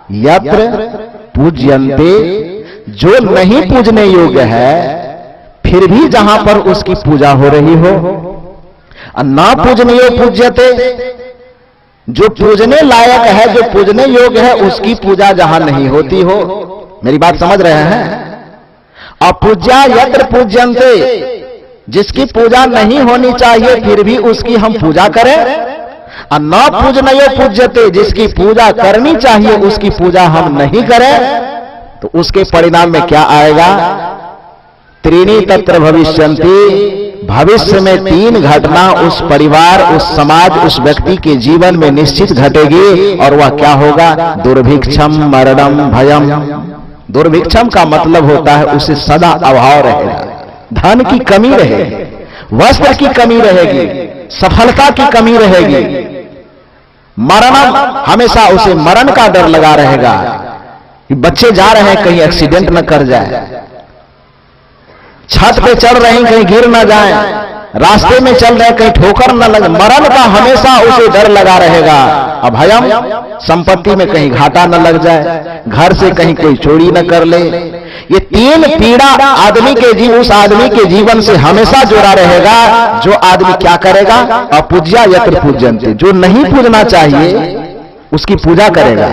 यत्र पूज्यन्ते, जो नहीं पूजने योग्य है फिर भी जहां पर उसकी पूजा हो रही हो, ना पूजनीय पूज्यते, जो पूजने लायक है, जो पूजने योग्य है, उसकी पूजा जहां नहीं होती हो। मेरी बात समझ रहे हैं? अपूज्या यत्र पूज्यन्ते, जिसकी पूजा नहीं होनी चाहिए फिर भी उसकी हम पूजा करें, और न पूजनीय पूज्यते, जिसकी पूजा करनी चाहिए उसकी पूजा हम नहीं करें, तो उसके परिणाम में क्या आएगा? त्रीणि तत्र भविष्यन्ति, भविष्य में तीन घटना उस परिवार, उस समाज, उस व्यक्ति के जीवन में निश्चित घटेगी, और वह क्या होगा? दुर्भिक्षम, मरणम, भयम। दुर्भिक्षम का मतलब होता है उसे सदा अभाव रहेगा, धन की कमी रहेगी, वस्त्र की कमी रहेगी, सफलता की कमी रहेगी। मरणम, हमेशा उसे मरण का डर लगा रहेगा कि बच्चे जा रहे हैं कहीं एक्सीडेंट न कर जाए, छत पे चढ़ रहे हैं कहीं गिर ना जाए, रास्ते में चल रहे कहीं ठोकर न लगे, मरण का हमेशा उसे डर लगा रहेगा। अभयम, संपत्ति में कहीं घाटा न लग जाए, घर से कहीं कोई चोरी न कर ले। ये तीन पीड़ा आदमी के उस आदमी के जीवन से हमेशा जुड़ा रहेगा। जो आदमी क्या करेगा? अपूज्या यत्र पूज्यन्ते, जो नहीं पूजना चाहिए उसकी पूजा करेगा,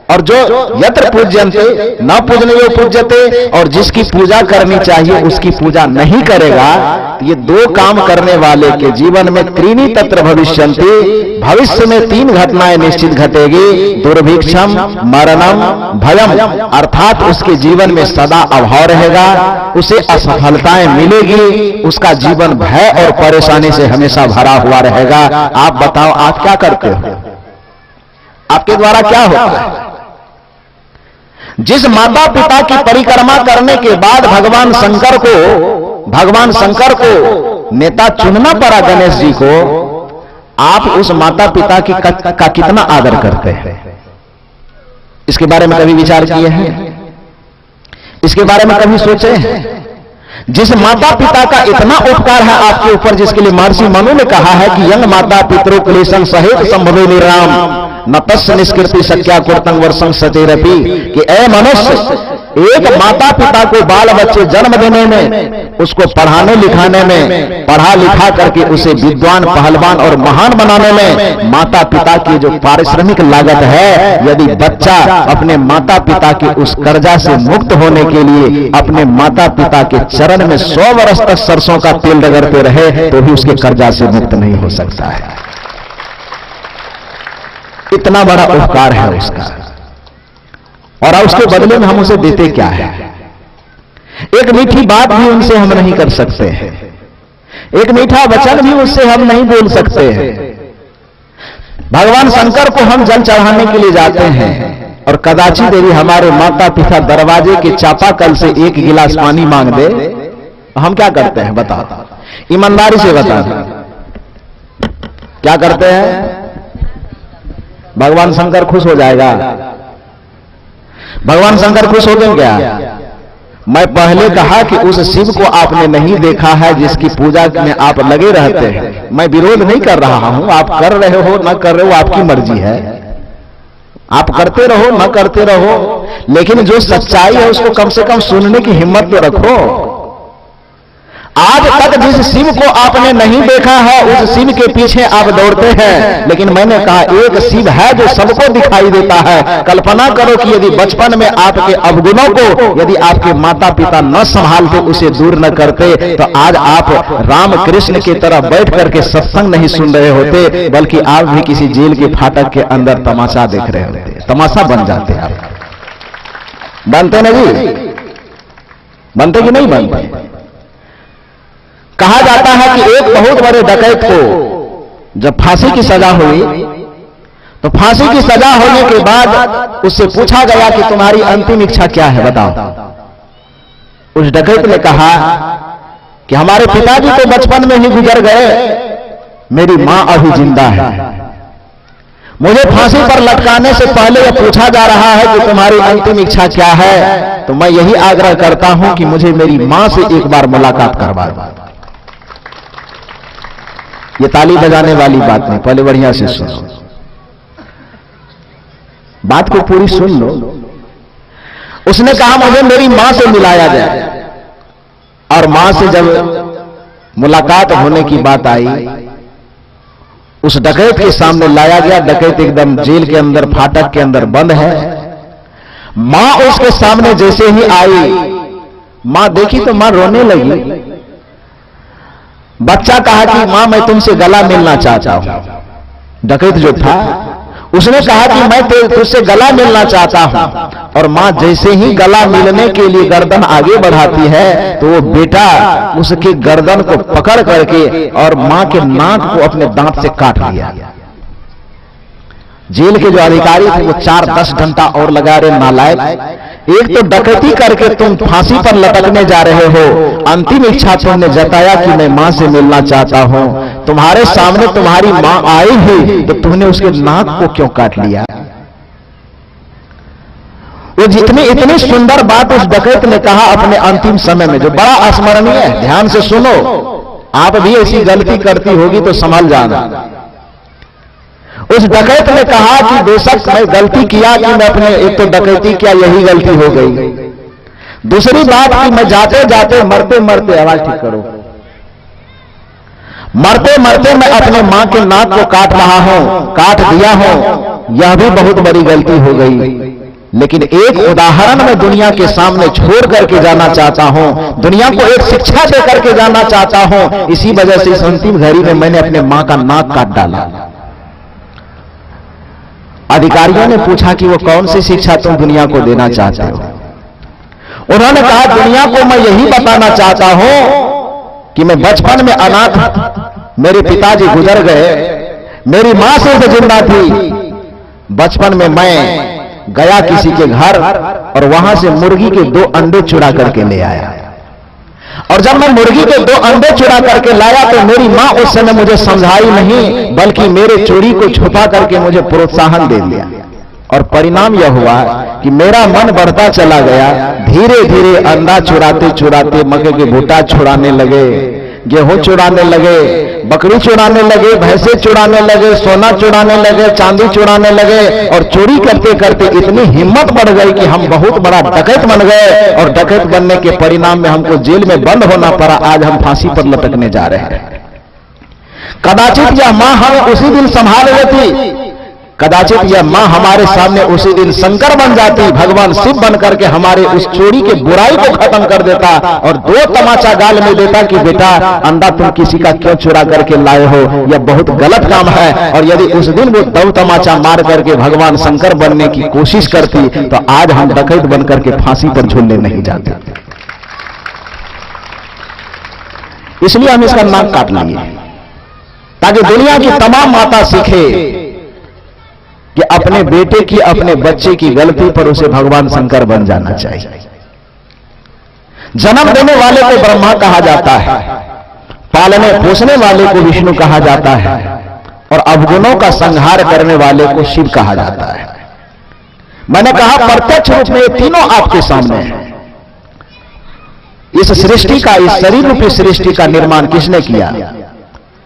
और जो यत्र पूज्यन्ते न पूजनीय पूज्यते, और जिसकी पूजा करनी चाहिए उसकी पूजा नहीं करेगा। ये दो काम करने वाले के जीवन में त्रीणि तत्र भविष्यन्ति, भविष्य में तीन घटनाएं निश्चित घटेगी, दुर्भिक्षम, मरणम, भयम, अर्थात उसके जीवन में सदा अभाव रहेगा, उसे असफलताएं मिलेगी, उसका जीवन भय और परेशानी से हमेशा भरा हुआ रहेगा। आप बताओ, आप क्या करते हो? आपके द्वारा क्या होता है? जिस माता पिता की परिक्रमा करने के बाद भगवान शंकर को नेता चुनना पड़ा गणेश जी को, आप उस माता पिता का कितना आदर करते हैं? इसके बारे में कभी विचार किए हैं? इसके बारे में कभी सोचे हैं? जिस माता पिता का इतना उपकार है आपके ऊपर, जिसके लिए महर्षि मनु ने कहा है कि यंग माता पितरो क्लेशं सहित संभवे निराम न तस्य निष्कृति शक्या कुर्तंग वर्षं सतेरपि, कि ऐ मनुष्य, एक माता पिता को बाल बच्चे जन्म देने में, उसको पढ़ाने लिखाने में, पढ़ा लिखा करके उसे विद्वान, पहलवान और महान बनाने में माता पिता की जो पारिश्रमिक लागत है, यदि बच्चा अपने माता पिता के उस कर्जा से मुक्त होने के लिए अपने माता पिता के चरण में 100 वर्ष तक सरसों का तेल रगड़ते रहे तो भी उसके कर्जा से मुक्त नहीं हो सकता है। इतना बड़ा उपकार है उसका, और उसके बदले में हम उसे देते क्या है? एक मीठी बात भी उनसे हम नहीं कर सकते हैं, एक मीठा वचन भी उससे हम नहीं बोल सकते हैं। भगवान शंकर को हम जल चढ़ाने के लिए जाते हैं, और कदाचित यदि हमारे माता पिता दरवाजे के चापाकल से एक गिलास पानी मांग दे, हम क्या करते हैं? बता, ईमानदारी से बता, क्या करते हैं? भगवान शंकर खुश हो जाएगा? भगवान शंकर खुश होते हैं क्या? मैं पहले कहा कि उस शिव को आपने नहीं देखा है जिसकी पूजा में आप लगे रहते हैं। मैं विरोध नहीं कर रहा हूं, आप कर रहे हो न कर रहे हो आपकी मर्जी है, आप करते रहो न करते रहो, लेकिन जो सच्चाई है उसको कम से कम सुनने की हिम्मत तो रखो। आज तक जिस शिव को आपने नहीं देखा है उस शिव के पीछे आप दौड़ते हैं, लेकिन मैंने कहा एक शिव है जो सबको दिखाई देता है। कल्पना करो कि यदि बचपन में आपके अवगुणों को यदि आपके माता पिता न संभालते, उसे दूर न करते, तो आज आप राम कृष्ण की तरह बैठ करके सत्संग नहीं सुन रहे होते, बल्कि आप भी किसी जेल के फाटक के अंदर तमाशा देख रहे होते। तमाशा बन जाते आप। बनते ना जी? बनते कि नहीं बनते? कहा जाता है कि एक बहुत बड़े डकैत को जब फांसी की सजा हुई, तो फांसी की सजा होने के बाद उससे पूछा गया कि तुम्हारी अंतिम इच्छा क्या है, बताओ। उस डकैत ने कहा कि हमारे पिताजी तो बचपन में ही गुजर गए, मेरी मां अभी जिंदा है, मुझे फांसी पर लटकाने से पहले यह पूछा जा रहा है कि तुम्हारी अंतिम इच्छा क्या है, तो मैं यही आग्रह करता हूं कि मुझे मेरी मां से एक बार मुलाकात करवा दो। ये ताली बजाने वाली बात नहीं, पहले बढ़िया से सुनो। बात को पूरी सुन लो। उसने कहा मुझे मेरी मां से मिलाया जाए, और मां से जब मुलाकात होने की बात आई, उस डकैत के सामने लाया गया। डकैत एकदम जेल के अंदर, फाटक के अंदर बंद है। मां उसके सामने जैसे ही आई, मां देखी तो मां रोने लगी। बच्चा कहा कि मां मैं तुमसे गला मिलना चाहता हूं। डकैत जो था उसने कहा कि मैं तुझसे गला मिलना चाहता हूं, और मां जैसे ही गला मिलने के लिए गर्दन आगे बढ़ाती है तो वो बेटा उसके गर्दन को पकड़ करके और मां के नाक को अपने दांत से काट लिया। जेल के जो अधिकारी थे वो 4-10 घंटा और लगा रहे, नालायक, एक तो डकैती करके तुम फांसी पर लटकने जा रहे हो, अंतिम इच्छा तुमने जताया कि मैं मां से मिलना चाहता हूं, तुम्हारे सामने तुम्हारी मां आई ही तो तुमने उसके नाक को क्यों काट लिया? वो जितनी इतनी सुंदर बात उस डकैत ने कहा अपने अंतिम समय में, जो बड़ा अस्मरणीय है। ध्यान से सुनो, आप भी ऐसी गलती करती होगी तो संभल जाना। उस डकैत ने कहा कि बेशक मैं गलती किया कि मैं अपने, एक तो डकैती किया यही गलती हो गई, दूसरी बात कि मैं जाते जाते मरते मरते, आवाज ठीक करो, मरते मरते मैं अपने मां के नाक को काट रहा हूं, काट दिया हूं, यह भी बहुत बड़ी गलती हो गई। लेकिन एक उदाहरण मैं दुनिया के सामने छोड़ करके जाना चाहता हूं, दुनिया को एक शिक्षा दे करके जाना चाहता हूं। इसी वजह से इस अंतिम घड़ी में मैंने अपने मां का नाक काट डाला। अधिकारियों ने पूछा कि वो कौन सी शिक्षा तुम दुनिया को देना चाहते हो? उन्होंने कहा दुनिया को मैं यही बताना चाहता हूं कि मैं बचपन में अनाथ, मेरे पिताजी गुजर गए, मेरी मां सिर्फ जिंदा थी। बचपन में मैं गया किसी के घर और वहां से मुर्गी के 2 अंडे चुरा करके ले आया, और जब मैं मुर्गी के 2 अंडे चुरा करके लाया तो मेरी मां उस समय मुझे समझाई नहीं, बल्कि मेरे चोरी को छुपा करके मुझे प्रोत्साहन दे दिया। और परिणाम यह हुआ कि मेरा मन बढ़ता चला गया। धीरे धीरे अंडा चुराते चुराते मक्के के भुट्टा चुराने लगे, गेहूं चुराने लगे, बकरी चुराने लगे, भैंसे चुराने लगे, सोना चुराने लगे, चांदी चुराने लगे, और चोरी करते करते इतनी हिम्मत बढ़ गई कि हम बहुत बड़ा डकैत बन गए, और डकैत बनने के परिणाम में हमको जेल में बंद होना पड़ा। आज हम फांसी पर लटकने जा रहे हैं। कदाचित यह मां हमें उसी दिन संभाल लेती, कदाचित यह मां हमारे सामने उसी दिन शंकर बन जाती, भगवान शिव बन करके हमारे उस चोरी के बुराई को खत्म कर देता और 2 तमाचा गाल में देता कि बेटा अंडा तुम किसी का क्यों चुरा करके लाए हो, यह बहुत गलत काम है। और यदि उस दिन वो 2 तमाचा मार करके भगवान शंकर बनने की कोशिश करती तो आज हम डकैत बन करके फांसी पर झूलने नहीं जाते। इसलिए हम इसका नाक काट लेंगे ताकि दुनिया की तमाम माता सीखे कि अपने बेटे की, अपने बच्चे की गलती पर उसे भगवान शंकर बन जाना चाहिए। जन्म देने वाले को ब्रह्मा कहा जाता है, पालने पोसने वाले को विष्णु कहा जाता है, और अवगुणों का संहार करने वाले को शिव कहा जाता है। मैंने कहा प्रत्यक्ष रूप में ये तीनों आपके सामने हैं। इस सृष्टि का, इस शरीर रूपी सृष्टि का निर्माण किसने किया?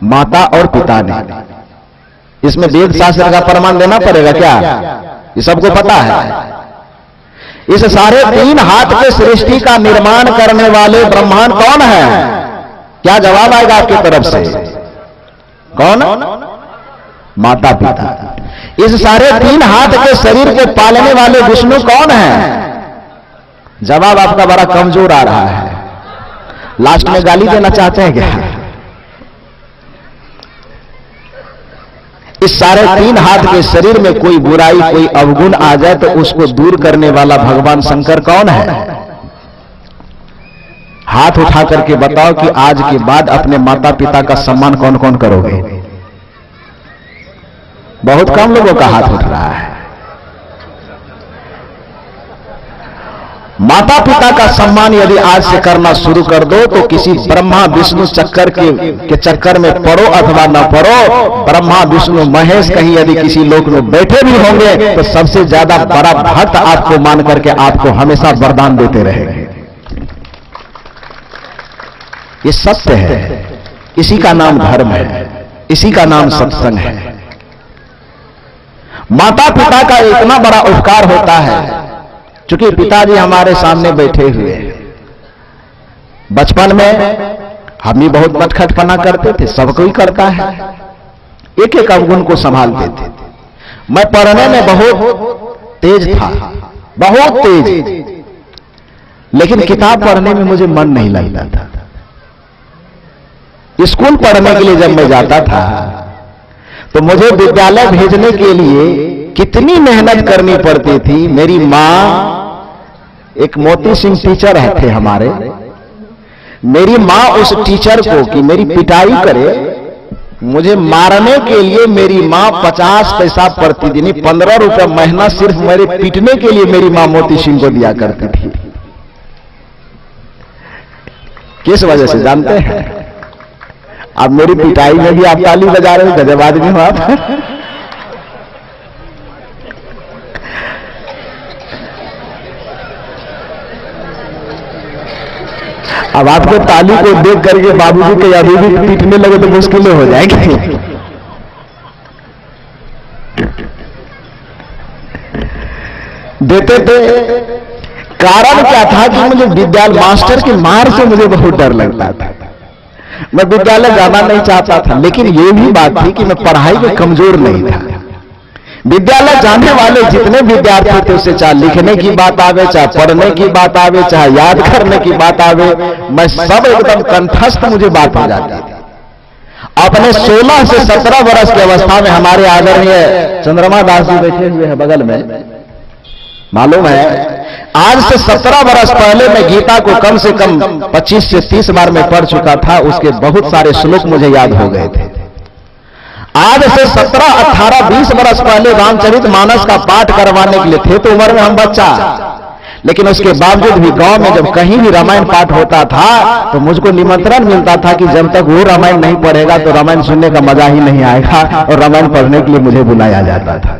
माता और पिता ने। इसमें वेद शास्त्र का प्रमाण देना पड़ेगा क्या? ये सबको पता है। इस सारे 3 हाथ के सृष्टि का निर्माण करने वाले ब्रह्मांड कौन है? क्या जवाब आएगा आपकी तरफ से? कौन? माता पिता। इस सारे 3 हाथ के शरीर को पालने वाले विष्णु कौन है? जवाब आपका बड़ा कमजोर आ रहा है। लास्ट में गाली देना चाहते हैं क्या? इस सारे 3 हाथ के शरीर में कोई बुराई, कोई अवगुण आ जाए तो उसको दूर करने वाला भगवान शंकर कौन है? हाथ उठा करके बताओ कि आज के बाद अपने माता पिता का सम्मान कौन कौन करोगे? बहुत कम लोगों का हाथ उठ रहा है। माता पिता का सम्मान यदि आज से करना शुरू कर दो तो किसी ब्रह्मा विष्णु चक्कर के चक्कर में पड़ो अथवा न पड़ो, ब्रह्मा विष्णु महेश कहीं यदि किसी लोक में बैठे भी होंगे तो सबसे ज्यादा बड़ा भक्त आपको मान करके आपको हमेशा वरदान देते रहेंगे। ये सत्य है, इसी का नाम धर्म है, इसी का नाम सत्संग है। माता पिता का इतना बड़ा उपकार होता है, क्योंकि पिताजी हमारे सामने बैठे हुए हैं। बचपन में हम भी बहुत नटखटपना करते थे, सब कोई करता है, एक एक अवगुण को संभालते थे। मैं पढ़ने में बहुत तेज था, बहुत तेज, लेकिन किताब पढ़ने में मुझे मन नहीं लगता था। स्कूल पढ़ने के लिए जब मैं जाता था तो मुझे विद्यालय भेजने के लिए कितनी मेहनत करनी पड़ती थी। मेरी मां, एक मोती सिंह टीचर थे हमारे, मेरी मां उस टीचर को कि मेरी पिटाई करे, मुझे मारने के लिए मेरी मां 50 पैसा प्रतिदिन 15 रुपए महीना सिर्फ मेरे पीटने के लिए मेरी मां मोती सिंह को दिया करती थी। किस वजह से जानते हैं? अब मेरी पिटाई में भी आप ताली बजा रहे हो, गजब आदमी हो आप। अब आपको ताली को देख करके बाबूजी के अभी भी पीटने लगे तो मुश्किलें हो जाएंगी। देते थे। कारण क्या था कि मुझे विद्यालय मास्टर की मार से मुझे बहुत डर लगता था। मैं विद्यालय जाना नहीं चाहता था, लेकिन ये भी बात थी कि मैं पढ़ाई में कमजोर नहीं था। विद्यालय जाने वाले जितने विद्यार्थी थे, उससे चाहे लिखने की बात आवे, चाहे पढ़ने की बात आवे, चाहे याद करने की बात आवे, मैं सब एकदम कंठस्थ मुझे बात हो जाती थी। अपने 16 से 17 वर्ष की अवस्था में हमारे आदरणीय चंद्रमा दास जी बैठे हुए हैं बगल में, मालूम है आज से 17 वर्ष पहले मैं गीता को कम से कम 25 से 30 बार में पढ़ चुका था। उसके बहुत सारे श्लोक मुझे याद हो गए थे। आज से 17, 18, 20 वर्ष पहले रामचरितमानस का पाठ करवाने के लिए थे तो उम्र में हम बच्चा, लेकिन उसके बावजूद भी गांव में जब कहीं भी रामायण पाठ होता था तो मुझको निमंत्रण मिलता था कि जब तक वो रामायण नहीं पढ़ेगा तो रामायण सुनने का मजा ही नहीं आएगा, और रामायण पढ़ने के लिए मुझे बुलाया जाता था।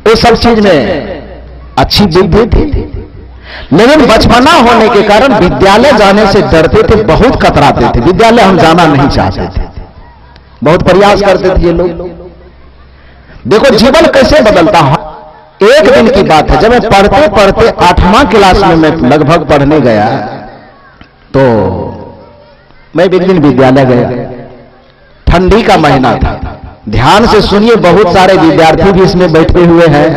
इस सब चीज में अच्छी बुद्धि थी, लेकिन बचपना होने के कारण विद्यालय जाने से डरते थे, बहुत कतराते थे। विद्यालय हम जाना नहीं चाहते थे, बहुत प्रयास करते थे ये लोग। देखो जीवन कैसे बदलता है। एक दिन की बात है, जब मैं पढ़ते पढ़ते 8वां क्लास में मैं लगभग पढ़ने गया तो मैं एक दिन विद्यालय गया। ठंडी का महीना था। ध्यान से सुनिए, बहुत सारे विद्यार्थी भी इसमें बैठे हुए हैं,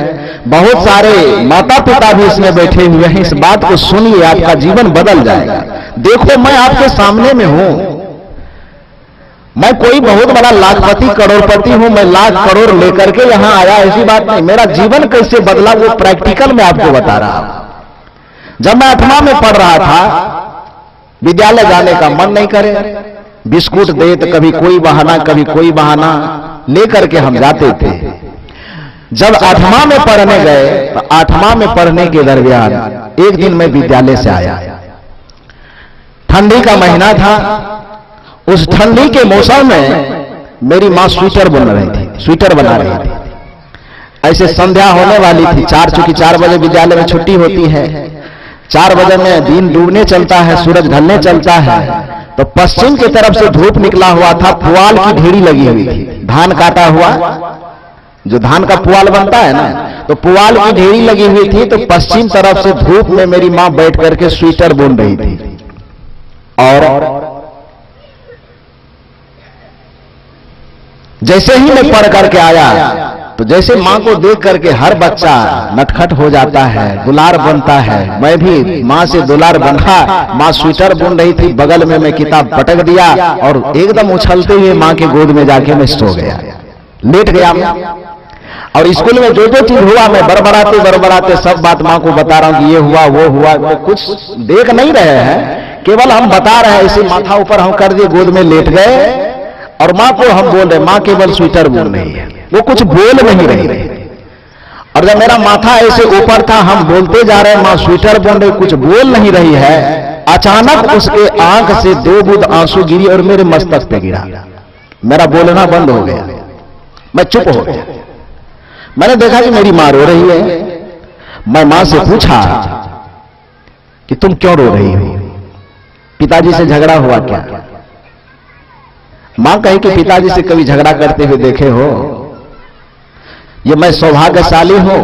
बहुत सारे माता पिता भी इसमें बैठे हुए हैं। इस बात को सुनिए, आपका जीवन बदल जाएगा। देखो मैं आपके सामने में हूं, मैं कोई बहुत बड़ा लाखपति करोड़पति हूं, मैं लाख करोड़ लेकर के यहां आया, ऐसी बात नहीं। मेरा जीवन कैसे बदला वो प्रैक्टिकल में आपको बता रहा हूं। जब मैं 8वां में पढ़ रहा था, विद्यालय जाने का मन नहीं करे, बिस्कुट दे तो कभी कोई बहाना कभी कोई बहाना लेकर के हम जाते थे। जब 8वां में पढ़ने गए तो 8वां में पढ़ने के दरमियान एक दिन मैं विद्यालय से आया। ठंडी का महीना था। उस ठंडी के मौसम में मेरी मां स्वेटर बुन रही थी, स्वेटर बना रही थी। ऐसे संध्या होने वाली थी, चूंकि 4 बजे विद्यालय में छुट्टी होती है। 4 बजे में दिन डूबने चलता है, सूरज ढलने चलता है, तो पश्चिम की तरफ से धूप निकला हुआ था। पुआल की ढेरी लगी हुई थी, धान काटा हुआ, जो धान का पुआल बनता है ना, तो पुआल की ढेरी लगी हुई थी। तो पश्चिम तरफ से धूप में मेरी मां बैठ करके स्वेटर बुन रही थी। और जैसे ही मैं पढ़ करके आया तो जैसे मां को देख करके हर बच्चा नटखट हो जाता है, दुलार बनता है, मैं भी मां से दुलार बना। मां स्वेटर बुन रही थी, बगल में मैं किताब पटक दिया और एकदम उछलते हुए मां के गोद में जाके मैं सो गया, लेट गया मैं। और स्कूल में जो जो चीज हुआ मैं बड़बड़ाते सब बात मां को बता रहा हूं कि ये हुआ वो हुआ। कुछ देख नहीं रहे हैं, केवल हम बता रहे हैं। ऐसे माथा ऊपर हम कर दिए, गोद में लेट गए और मां को हम बोल रहे, मां केवल स्वेटर बुन रही है, वो कुछ बोल नहीं रही। और जब मेरा माथा ऐसे ऊपर था, हम बोलते जा रहे हैं मां स्वेटर बुन रही, कुछ बोल नहीं रही है। अचानक उसके आंख से 2 बूंद आंसू गिरी और मेरे मस्तक पे गिरा। मेरा बोलना बंद हो गया, मैं चुप हो गया। मैंने देखा कि मेरी मां रो रही है। मैं मां से पूछा कि तुम क्यों रो रही हो, पिताजी से झगड़ा हुआ क्या? मां कही कि पिताजी से कभी झगड़ा करते हुए देखे हो? ये मैं सौभाग्यशाली हूं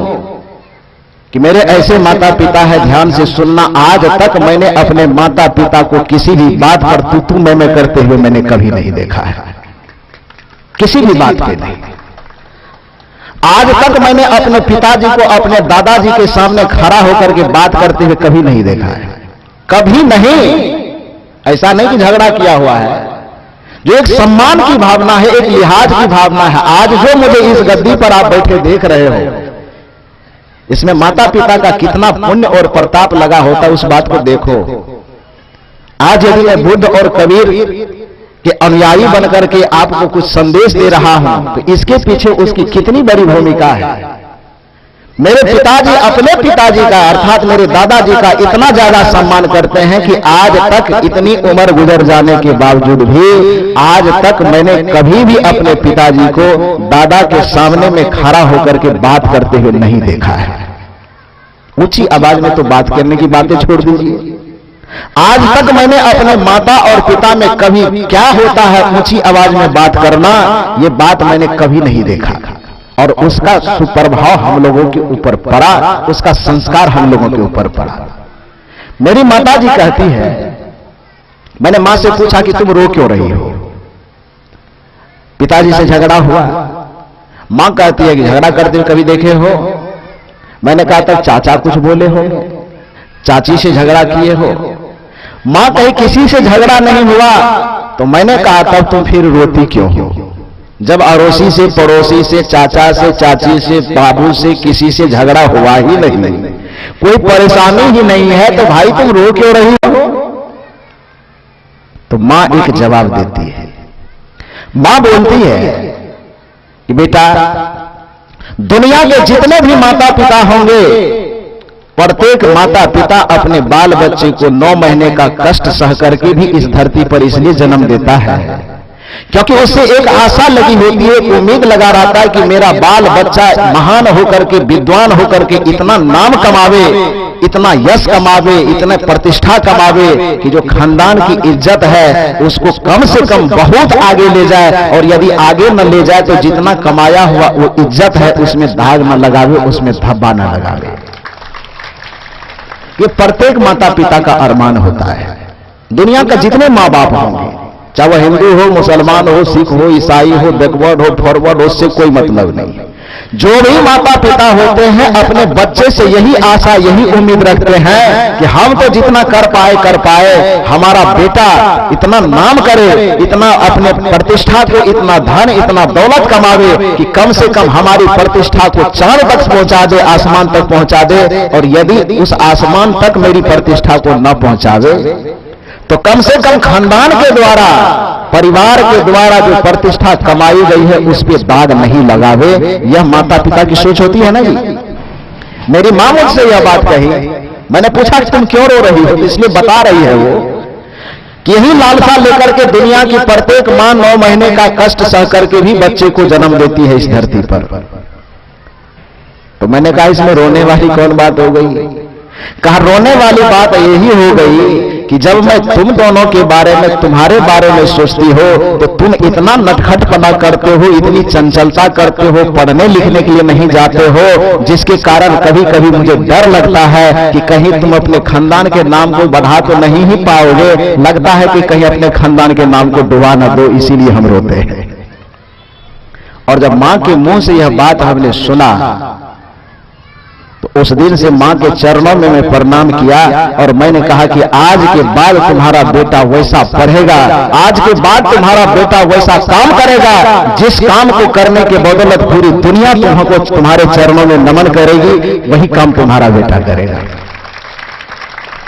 कि मेरे ऐसे माता पिता है। ध्यान से सुनना, आज तक मैंने अपने माता पिता को किसी भी बात पर तू मैं करते हुए मैंने कभी नहीं देखा है, किसी भी बात पे नहीं। आज तक मैंने अपने पिताजी को अपने दादाजी के सामने खड़ा होकर के बात करते हुए कभी नहीं देखा है, कभी नहीं। ऐसा नहीं कि झगड़ा किया हुआ है, जो एक सम्मान की भावना है, एक लिहाज की भावना है। आज जो मुझे इस गद्दी पर आप बैठे देख रहे हो, इसमें माता पिता का कितना पुण्य और प्रताप लगा होता है, उस बात को देखो। आज यदि मैं बुद्ध और कबीर के अनुयायी बनकर के आपको कुछ संदेश दे रहा हूं, तो इसके पीछे उसकी कितनी बड़ी भूमिका है। मेरे पिताजी अपने पिताजी का अर्थात मेरे दादाजी का इतना ज्यादा सम्मान करते हैं कि आज तक इतनी उम्र गुजर जाने के बावजूद भी आज तक मैंने कभी भी अपने पिताजी को दादा के सामने में खड़ा होकर के बात करते हुए नहीं देखा है। ऊंची आवाज में तो बात करने की बातें छोड़ दीजिए। आज तक मैंने अपने माता और पिता में कभी क्या होता है ऊंची आवाज में बात करना, ये बात मैंने कभी नहीं देखा। और उसका सुप्रभाव हम लोगों के ऊपर पड़ा, उसका संस्कार हम लोगों के ऊपर पड़ा। मेरी माता जी कहती है, मैंने मां से पूछा कि तुम रो क्यों रही हो, पिताजी से झगड़ा हुआ। मां कहती है कि झगड़ा करते हुए कभी देखे हो? मैंने कहा तब चाचा कुछ बोले हो, चाची से झगड़ा किए हो? मां कही किसी से झगड़ा नहीं हुआ। तो मैंने कहा तब तुम फिर रोती क्यों हो? जब अड़ोसी से, पड़ोसी से, चाचा से, चाची से, बाबू से, किसी से झगड़ा हुआ ही नहीं, कोई परेशानी ही नहीं है, तो भाई तुम रो क्यों रही हो? तो मां एक जवाब देती है। मां बोलती है कि बेटा, दुनिया के जितने भी माता पिता होंगे, प्रत्येक माता पिता अपने बाल बच्चे को 9 महीने का कष्ट सह करके भी इस धरती पर इसलिए जन्म देता है क्योंकि उससे एक आशा लगी होती है, एक उम्मीद लगा रहता है कि मेरा बाल बच्चा महान होकर के, विद्वान होकर के इतना नाम कमावे, इतना यश कमावे, इतना प्रतिष्ठा कमावे कि जो खानदान की इज्जत है उसको कम से कम बहुत आगे ले जाए, और यदि आगे न ले जाए तो जितना कमाया हुआ वो इज्जत है उसमें दाग न लगावे, उसमें धब्बा न लगावे। ये प्रत्येक माता पिता का अरमान होता है। दुनिया का जितने माँ बाप होंगे, चाहे वह हिंदू हो, मुसलमान हो, सिख हो, ईसाई हो, बैकवर्ड हो, फॉरवर्ड हो, उससे कोई मतलब नहीं। जो भी माता पिता होते हैं अपने बच्चे से यही आशा, यही उम्मीद रखते हैं कि हम तो जितना कर पाए, हमारा बेटा इतना नाम करे, इतना अपने प्रतिष्ठा को, इतना धन, इतना दौलत कमावे कि कम से कम हमारी प्रतिष्ठा को चांद तक पहुंचा दे, आसमान तक पहुंचा दे। और यदि उस आसमान तक मेरी प्रतिष्ठा को न पहुंचावे तो कम से कम खानदान के द्वारा, परिवार के द्वारा जो प्रतिष्ठा कमाई गई है उस पर दाग नहीं लगावे। यह माता पिता की सोच होती है ना जी। मेरी मां मुझसे यह बात कही, मैंने पूछा कि तुम क्यों रो रही हो, इसलिए बता रही है वो कि यही लालसा लेकर के दुनिया की प्रत्येक मां 9 महीने का कष्ट सह करके भी बच्चे को जन्म देती है इस धरती पर। तो मैंने कहा इसमें रोने वाली कौन बात हो गई? कहा रोने वाली बात यही हो गई कि जब मैं तुम दोनों के बारे में, तुम्हारे बारे में सोचती हो तो तुम इतना नटखटपना करते हो, इतनी चंचलता करते हो, पढ़ने लिखने के लिए नहीं जाते हो, जिसके कारण कभी कभी मुझे डर लगता है कि कहीं तुम अपने खानदान के नाम को बढ़ा तो नहीं ही पाओगे, लगता है कि कहीं अपने खानदान के नाम को डुबा न दो, इसीलिए हम रोते हैं। और जब मां के मुंह से यह बात हमने सुना तो उस दिन से मां के चरणों में मैं प्रणाम किया और मैंने कहा कि आज के बाद तुम्हारा बेटा वैसा पढ़ेगा, आज के बाद तुम्हारा बेटा वैसा काम करेगा जिस काम को करने के बदौलत पूरी दुनिया तुमको तुम्हारे चरणों में नमन करेगी, वही काम तुम्हारा बेटा करेगा।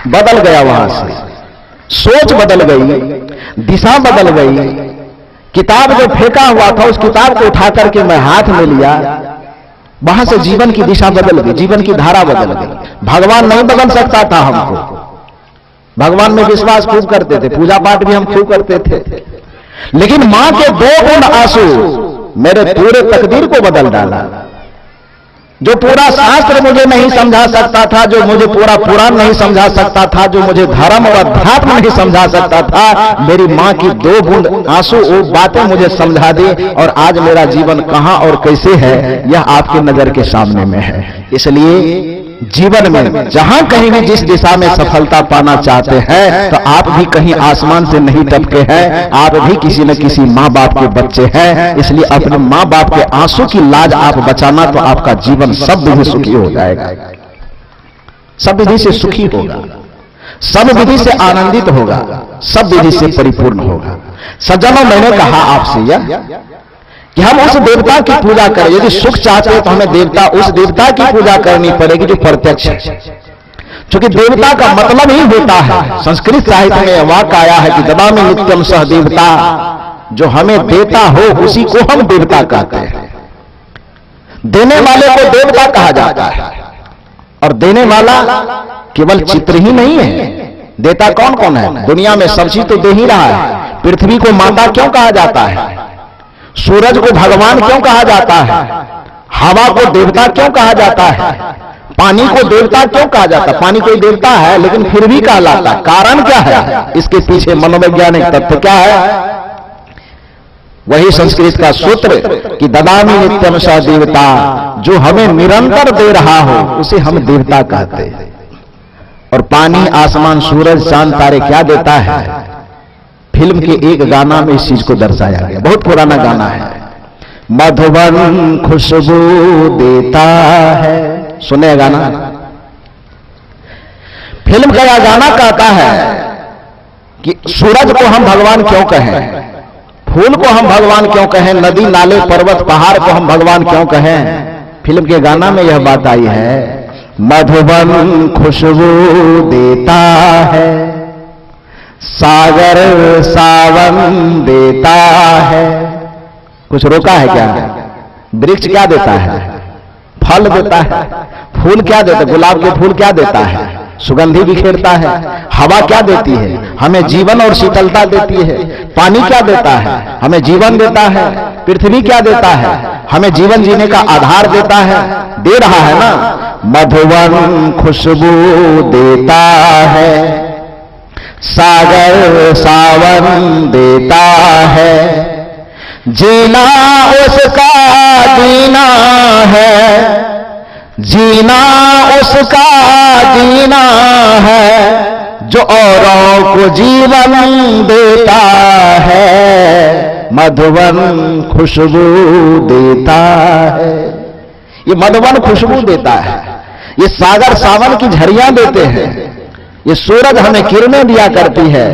बदल गया, वहां से सोच बदल गई, दिशा बदल गई। किताब जो फेंका हुआ था उस किताब को उठा करके मैं हाथ में लिया, वहां से जीवन की दिशा बदल गई, जीवन की धारा बदल गई। भगवान नहीं बदल सकता था हमको, भगवान में विश्वास खूब करते थे, पूजा पाठ भी हम खूब करते थे, लेकिन मां के 2 बूंद आंसू मेरे पूरे तकदीर को बदल डाला। जो पूरा शास्त्र मुझे नहीं समझा सकता था, जो मुझे पूरा पुराण नहीं समझा सकता था, जो मुझे धर्म और अध्यात्म नहीं समझा सकता था, मेरी मां की 2 बूंद आंसू वो बातें मुझे समझा दी, और आज मेरा जीवन कहां और कैसे है यह आपके नजर के सामने में है। इसलिए जीवन में जहां कहीं भी जिस दिशा में सफलता पाना चाहते हैं, तो आप भी कहीं आसमान से नहीं टपके हैं, आप भी किसी न किसी माँ बाप के बच्चे हैं। इसलिए अपने माँ बाप के आंसू की लाज आप बचाना, तो आपका जीवन सब विधि सुखी हो जाएगा, सब विधि से सुखी होगा, सब विधि से आनंदित होगा, सब विधि से परिपूर्ण होगा। सज्जनों, मैंने कहा आपसे यह कि हम उस देवता की पूजा करें। यदि सुख चाहते हैं तो हमें देवता, उस देवता की पूजा करनी पड़ेगी जो प्रत्यक्ष है। क्योंकि देवता का मतलब ही होता है, संस्कृत साहित्य में वाक्य आया है कि ददामि नित्यम सह देवता, जो हमें देता हो उसी को हम देवता कहते हैं। देने वाले को देवता कहा जाता है, और देने वाला केवल चित्र ही नहीं है। देता कौन कौन है? दुनिया में सब चीज तो दे ही रहा है। पृथ्वी को माता क्यों कहा जाता है? सूरज को भगवान क्यों कहा जाता है? हवा को देवता क्यों कहा जाता है? पानी को देवता क्यों कहा जाता है? पानी कोई देवता है लेकिन फिर भी कहलाता है। कारण क्या है? इसके पीछे मनोवैज्ञानिक तत्व क्या है? वही संस्कृत का सूत्र कि ददामि नित्यम सह देवता, जो हमें निरंतर दे रहा हो उसे हम देवता कहते हैं। और पानी, आसमान, सूरज, चांद, तारे क्या देता है? फिल्म के एक गाना में इस चीज को दर्शाया गया, बहुत पुराना गाना है। मधुबन खुशबू देता है, सुने गाना। फिल्म का यह गाना कहता है कि सूरज को हम भगवान क्यों कहें, फूल को हम भगवान क्यों कहें, नदी, नाले, पर्वत, पहाड़ को हम भगवान क्यों कहें। फिल्म के गाना में यह बात आई है, मधुबन खुशबू देता है, सागर सावन देता है। कुछ रोका है क्या? वृक्ष क्या देता है? फल देता है। फूल क्या देता है? गुलाब के फूल क्या देता है? सुगंधि बिखेरता है। हवा क्या देती है? हमें जीवन और शीतलता देती है। पानी क्या देता है? हमें जीवन देता है। पृथ्वी क्या देता है? हमें जीवन जीने का आधार देता है, दे रहा है ना। मधुबन खुशबू देता है, सागर सावन देता है, जीना उसका जीना है, जीना उसका जीना है, जो औरों को जीवन देता है, मधुबन खुशबू देता है। ये मधुबन खुशबू देता है, ये सागर सावन की झरियां देते हैं, ये सूरज हमें किरणें दिया करती है,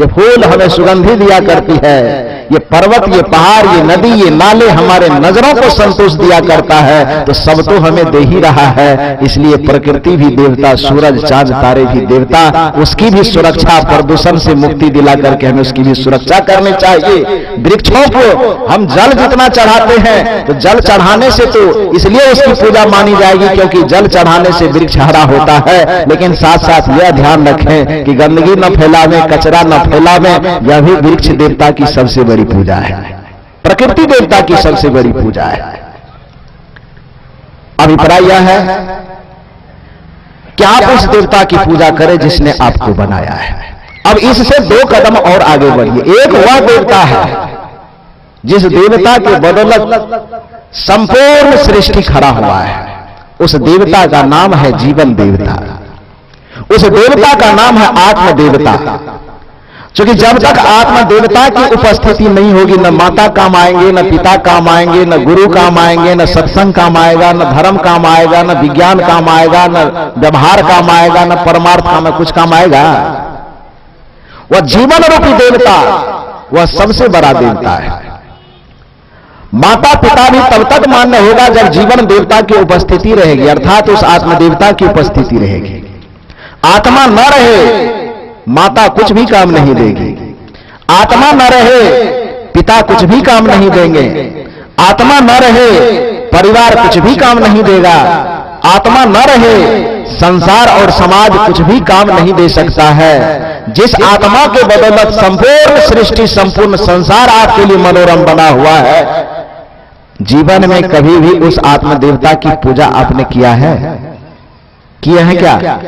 ये फूल हमें सुगंधि दिया करती है, ये पर्वत, ये पहाड़, ये नदी, ये नाले हमारे नजरों को संतोष दिया करता है। तो सब तो हमें दे ही रहा है। इसलिए प्रकृति भी देवता, सूरज चांद तारे भी देवता, उसकी भी सुरक्षा, प्रदूषण से मुक्ति दिला करके हमें उसकी भी सुरक्षा करनी चाहिए। वृक्षों को हम जल जितना चढ़ाते हैं, तो जल चढ़ाने से तो इसलिए उसकी पूजा मानी जाएगी क्योंकि जल चढ़ाने से वृक्ष हरा होता है। लेकिन साथ साथ यह ध्यान रखें कि गंदगी न फैलावे, कचरा न फैलावे। यह भी वृक्ष देवता की सबसे बड़ी पूजा है, प्रकृति देवता की सबसे बड़ी पूजा है। अभिप्राय यह है कि आप उस देवता की पूजा करें जिसने आपको बनाया है। अब इससे 2 कदम और आगे बढ़िए। एक वह देवता है जिस देवता के बदौलत संपूर्ण सृष्टि खड़ा हुआ है। उस देवता का नाम है जीवन देवता, उस देवता का नाम है आत्म देवता। क्योंकि जब तक आत्मा देवता की उपस्थिति नहीं होगी, न माता काम आएंगे, न पिता काम आएंगे, न गुरु काम आएंगे, न सत्संग काम आएगा, न धर्म काम आएगा, न विज्ञान काम आएगा, न व्यवहार काम आएगा, न परमार्थ काम, कुछ काम आएगा। वह जीवन रूपी देवता, वह सबसे बड़ा देवता है। माता पिता भी तब तक मान्य होगा जब जीवन देवता की उपस्थिति रहेगी, अर्थात उस आत्म देवता की उपस्थिति रहेगी। आत्मा न रहे, माता कुछ भी काम नहीं देगी। आत्मा न रहे, पिता कुछ भी काम नहीं देंगे। आत्मा न रहे, परिवार कुछ भी काम नहीं देगा। आत्मा न रहे, संसार और समाज कुछ भी काम नहीं दे सकता है। जिस आत्मा के बदौलत संपूर्ण सृष्टि, संपूर्ण संसार आपके लिए मनोरम बना हुआ है, जीवन में कभी भी उस आत्म देवता की पूजा आपने किया है? किए हैं क्या?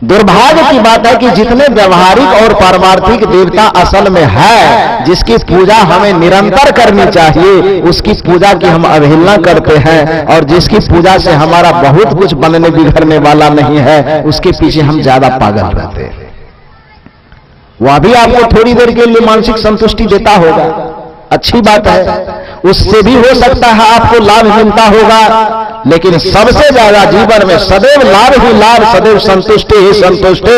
दुर्भाग्य की बात है कि जितने व्यवहारिक और पारमार्थिक देवता असल में है, जिसकी पूजा हमें निरंतर करनी चाहिए, उसकी पूजा की हम अवहेलना करते हैं, और जिसकी पूजा से हमारा बहुत कुछ बनने बिगड़ने वाला नहीं है, उसके पीछे हम ज्यादा पागल रहते हैं। वह भी आपको थोड़ी देर के लिए मानसिक संतुष्टि देता होगा, अच्छी बात है, उससे भी हो सकता है आपको लाभ मिलता होगा, लेकिन सबसे ज्यादा जीवन में सदैव लाभ ही लाभ, सदैव संतुष्टि ही संतुष्टि,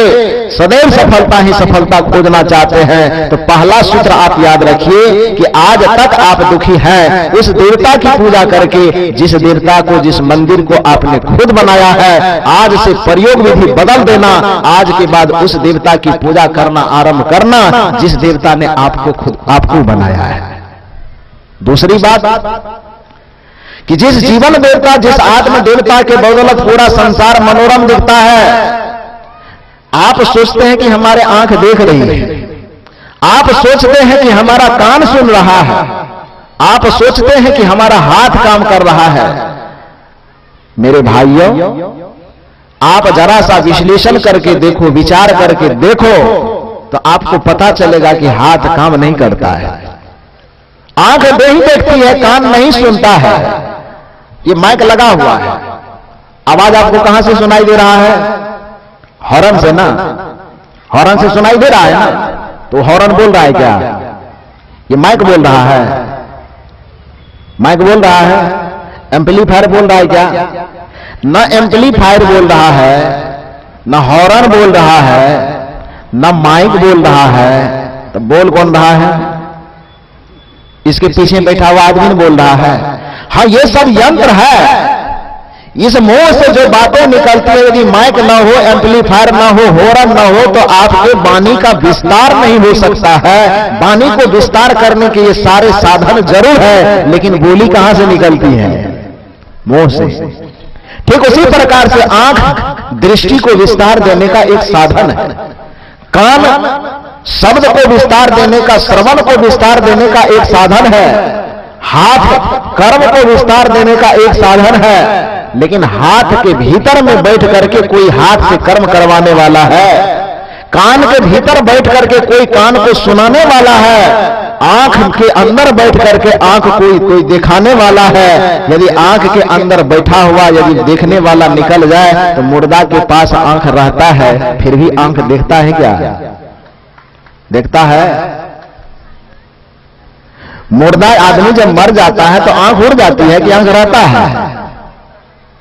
सदैव सफलता ही सफलता खोजना चाहते हैं। तो पहला सूत्र आप याद रखिए कि आज तक आप दुखी हैं उस देवता की पूजा करके, जिस देवता को, जिस मंदिर को आपने खुद बनाया है। आज से प्रयोग विधि बदल देना, आज के बाद उस देवता की पूजा करना आरंभ करना जिस देवता ने आपको बनाया है। दूसरी बात कि जिस जीवन देवता, जिस आत्म देवता के बदौलत पूरा संसार मनोरम दिखता है, आप सोचते हैं कि हमारे आंख देख रही है, आप सोचते हैं कि हमारा कान सुन रहा है, आप सोचते हैं कि हमारा हाथ काम कर रहा है। मेरे भाइयों, आप जरा सा विश्लेषण करके देखो, विचार करके देखो, तो आपको पता चलेगा कि हाथ काम नहीं करता है, आंख नहीं देखती है, कान नहीं सुनता है। ये माइक लगा हुआ है, आवाज आपको कहां से सुनाई दे रहा है? हॉर्न से ना, हॉर्न से सुनाई दे रहा है ना, तो हॉर्न बोल रहा है क्या? ये माइक बोल रहा है, माइक बोल रहा है, एम्पलीफायर बोल रहा है क्या? ना एम्पलीफायर बोल रहा है, ना हॉर्न बोल रहा है, ना माइक बोल रहा है, तो बोल कौन रहा है? इसके पीछे बैठा हुआ आदमी बोल रहा है। हाँ, ये सब यंत्र है। इस मुंह से जो बातें निकलती है, यदि माइक ना हो, एम्पलीफायर ना हो, हॉर्न ना हो, तो आपके वाणी का विस्तार नहीं हो सकता है। वाणी को विस्तार करने के ये सारे साधन जरूर है, लेकिन बोली कहां से निकलती है? मुंह से। ठीक उसी प्रकार से आंख दृष्टि को विस्तार देने का एक साधन है, कान शब्द को विस्तार देने का, श्रवण को विस्तार देने का एक साधन है, हाथ कर्म को विस्तार देने का एक साधन है। लेकिन हाथ के भीतर में बैठ करके कोई हाथ से कर्म करवाने वाला है, कान के भीतर बैठ करके कोई कान को सुनाने वाला है, आंख के अंदर बैठ करके आंख कोई दिखाने वाला है। यदि आंख के अंदर बैठा हुआ यदि देखने वाला निकल जाए तो मुर्दा के पास आंख रहता है, फिर भी आंख देखता है क्या? देखता है? मुर्दा आदमी जब मर जाता है तो आंख उड़ जाती है कि आंख रहता है?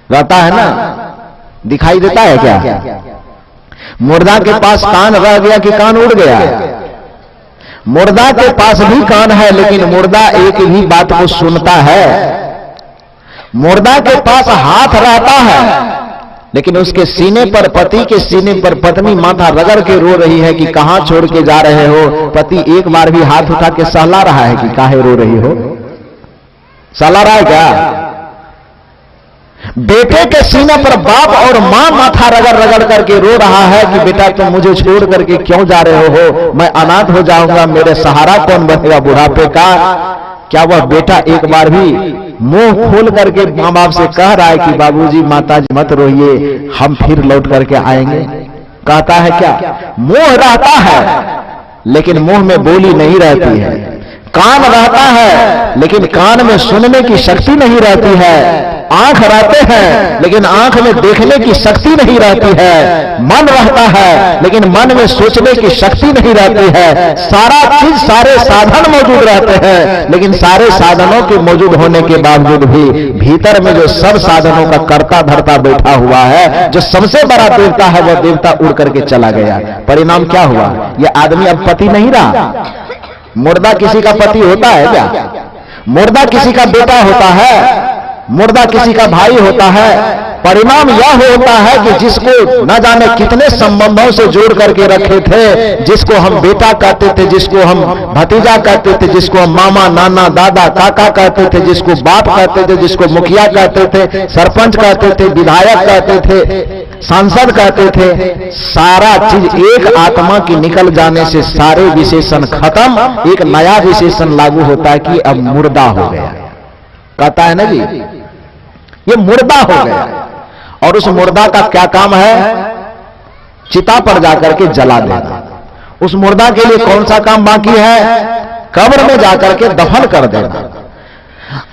रहता है ना, दिखाई देता है क्या? मुर्दा के पास कान रह गया कि कान उड़ गया? मुर्दा के पास भी कान है, लेकिन मुर्दा एक ही बात को सुनता है। मुर्दा के पास हाथ रहता है, लेकिन उसके सीने पर, पति के सीने पर पत्नी माथा रगड़ के रो रही है कि कहां छोड़ के जा रहे हो। पति एक बार भी हाथ उठा के सहला रहा है कि काहे रो रही हो? सहला रहा है क्या? बेटे के सीने पर बाप और मां माथा रगड़ रगड़ करके रो रहा है कि बेटा तुम मुझे छोड़ करके क्यों जा रहे हो? मैं अनाथ हो जाऊंगा, मेरे सहारा कौन बनेगा बुढ़ापे का? क्या वह बेटा एक बार भी मुंह खोल करके मां बाप से कह रहा है कि बाबूजी माताजी मत रोइए, हम फिर लौट करके आएंगे? कहता है क्या? मुंह रहता है लेकिन मुंह में बोली नहीं रहती है, कान रहता है लेकिन कान में सुनने की शक्ति नहीं रहती है, आंख रहते हैं लेकिन आंख में देखने की शक्ति नहीं रहती है, मन रहता है लेकिन मन में सोचने की शक्ति नहीं रहती है। सारा चीज, सारे साधन मौजूद रहते हैं, लेकिन सारे साधनों के मौजूद होने के बावजूद भी भीतर में जो सब साधनों का कर्ता धर्ता बैठा हुआ है, जो सबसे बड़ा देवता है, वह देवता उड़ करके चला गया। परिणाम क्या हुआ? यह आदमी अब पति नहीं रहा। मुर्दा किसी का पति होता है क्या? मुर्दा किसी का बेटा होता है, मुर्दा किसी का भाई होता है। परिणाम यह होता है कि जिसको न जाने कितने संबंधों से जोड़ करके रखे थे, जिसको हम बेटा कहते थे, जिसको हम भतीजा कहते थे, जिसको हम मामा नाना दादा काका कहते थे, जिसको बाप कहते थे, जिसको मुखिया कहते थे, सरपंच कहते थे, विधायक कहते थे, सांसद कहते थे, सारा चीज एक आत्मा की निकल जाने से सारे विशेषण खत्म, एक नया विशेषण लागू होता है कि अब मुर्दा हो गया। कहता है ना जी, ये मुर्दा हो गया, और उस मुर्दा का क्या काम है? चिता पर जाकर के जला देना। उस मुर्दा के लिए कौन सा काम बाकी है? कब्र में जाकर के दफन कर देना।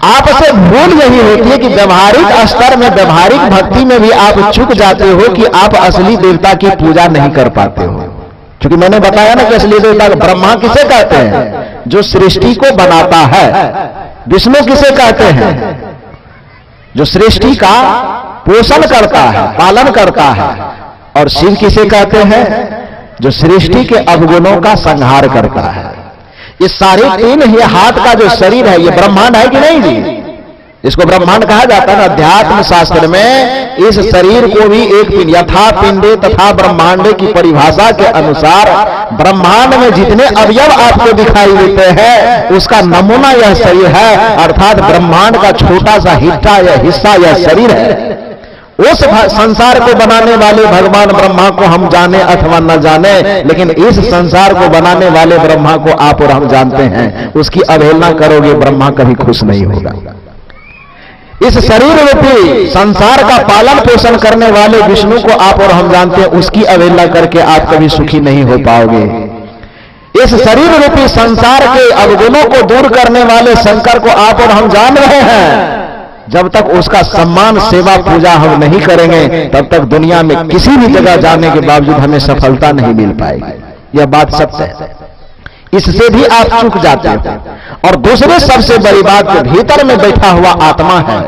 आपसे भूल यही होती है कि व्यवहारिक स्तर में, व्यवहारिक भक्ति में भी आप चूक जाते हो कि आप असली देवता की पूजा नहीं कर पाते हो। क्योंकि मैंने बताया ना कि असली देवता ब्रह्मा किसे कहते हैं? जो सृष्टि को बनाता है। विष्णु किसे कहते हैं? जो सृष्टि का पोषण करता है, पालन करता है। और शिव किसे कहते हैं? जो सृष्टि के अवगुणों का संहार करता है। ये सारे तीन ही हाथ का जो शरीर है, ये ब्रह्मांड है कि नहीं जी? इसको ब्रह्मांड कहा जाता है। अध्यात्म शास्त्र में इस शरीर को भी एक पिंड, यथा पिंडे तथा ब्रह्मांडे की परिभाषा के अनुसार ब्रह्मांड में जितने अवयव आपको दिखाई देते हैं उसका नमूना यह शरीर है। अर्थात ब्रह्मांड का छोटा सा हिस्सा यह शरीर है। उस संसार को बनाने वाले भगवान ब्रह्मा को हम जाने अथवा न जाने, लेकिन इस संसार को बनाने वाले ब्रह्मा को आप और हम जानते हैं। उसकी अवहेलना करोगे, ब्रह्मा कभी खुश नहीं होगा। इस शरीर रूपी संसार का पालन पोषण करने वाले विष्णु को आप और हम जानते हैं, उसकी अवहेलना करके आप कभी सुखी नहीं हो पाओगे। इस शरीर रूपी संसार के अवगुणों को दूर करने वाले शंकर को आप और हम जान रहे हैं। जब तक उसका सम्मान, सेवा, पूजा हम नहीं करेंगे, तब तक दुनिया में किसी भी जगह जाने के बावजूद हमें सफलता नहीं मिल पाएगी। यह बात सत्य है। इससे भी आप चूक जाते हैं। और दूसरे सबसे बड़ी बात, भीतर में बैठा हुआ आत्मा है,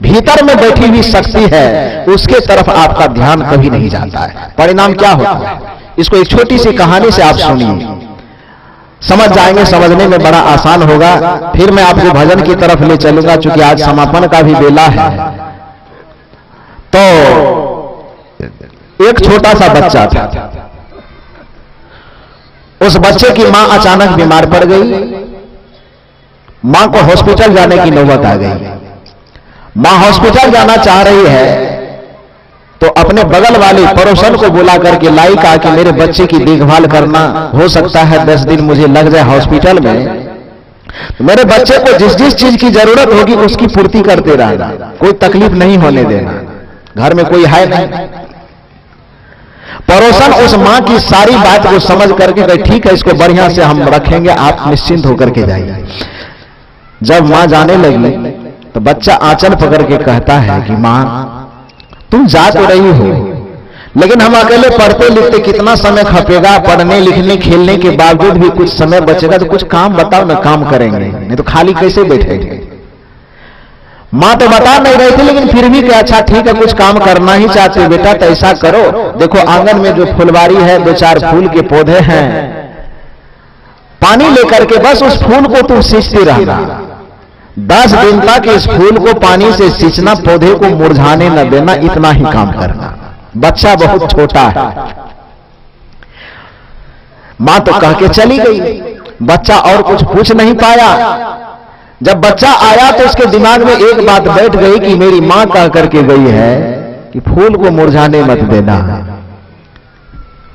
भीतर में बैठी हुई शक्ति है, उसके तरफ आपका ध्यान कभी नहीं जाता है। परिणाम क्या होता है? इसको एक छोटी सी कहानी से आप सुनिए, समझ जाएंगे। समझने में बड़ा आसान होगा। फिर मैं आपको भजन की तरफ ले चलूंगा, चूंकि आज समापन का भी बेला है। तो एक छोटा सा बच्चा था। उस बच्चे की मां अचानक बीमार पड़ गई। मां को हॉस्पिटल जाने की नौबत आ गई। मां हॉस्पिटल जाना चाह रही है तो अपने बगल वाले पड़ोसन को बुला करके लाई, कहा कि मेरे बच्चे की देखभाल करना, हो सकता है 10 दिन मुझे लग जाए हॉस्पिटल में, तो मेरे बच्चे को जिस जिस चीज की जरूरत होगी उसकी पूर्ति करते रहना, कोई तकलीफ नहीं होने देना, घर में कोई है नहीं। पड़ोसन उस मां की सारी बात को समझ करके कहे, ठीक है, इसको बढ़िया से हम रखेंगे, आप निश्चिंत होकर के जाइए। जब मां जाने लगी तो बच्चा आंचल पकड़ के कहता है कि मां, तुम जा तो रही हो, लेकिन हम अकेले पढ़ते लिखते कितना समय खपेगा? पढ़ने लिखने खेलने के बावजूद भी कुछ समय बचेगा तो कुछ काम बताओ ना, काम करेंगे, नहीं तो खाली कैसे बैठेंगे? मां तो बता नहीं रही थी, लेकिन फिर भी क्या, अच्छा ठीक है, कुछ काम करना ही चाहते हो बेटा, तो ऐसा करो, देखो आंगन में जो फुलवारी है, 2-4 फूल के पौधे हैं, पानी लेकर के बस उस फूल को तुम सींचते रहना। 10 दिन तक इस फूल को पानी से सींचना, पौधे को मुरझाने न देना, इतना ही काम करना। बच्चा बहुत छोटा है। मां तो कह के चली गई। बच्चा और कुछ पूछ नहीं पाया। जब बच्चा आया तो उसके दिमाग में एक बात बैठ गई कि मेरी मां कह करके गई है कि फूल को मुरझाने मत देना।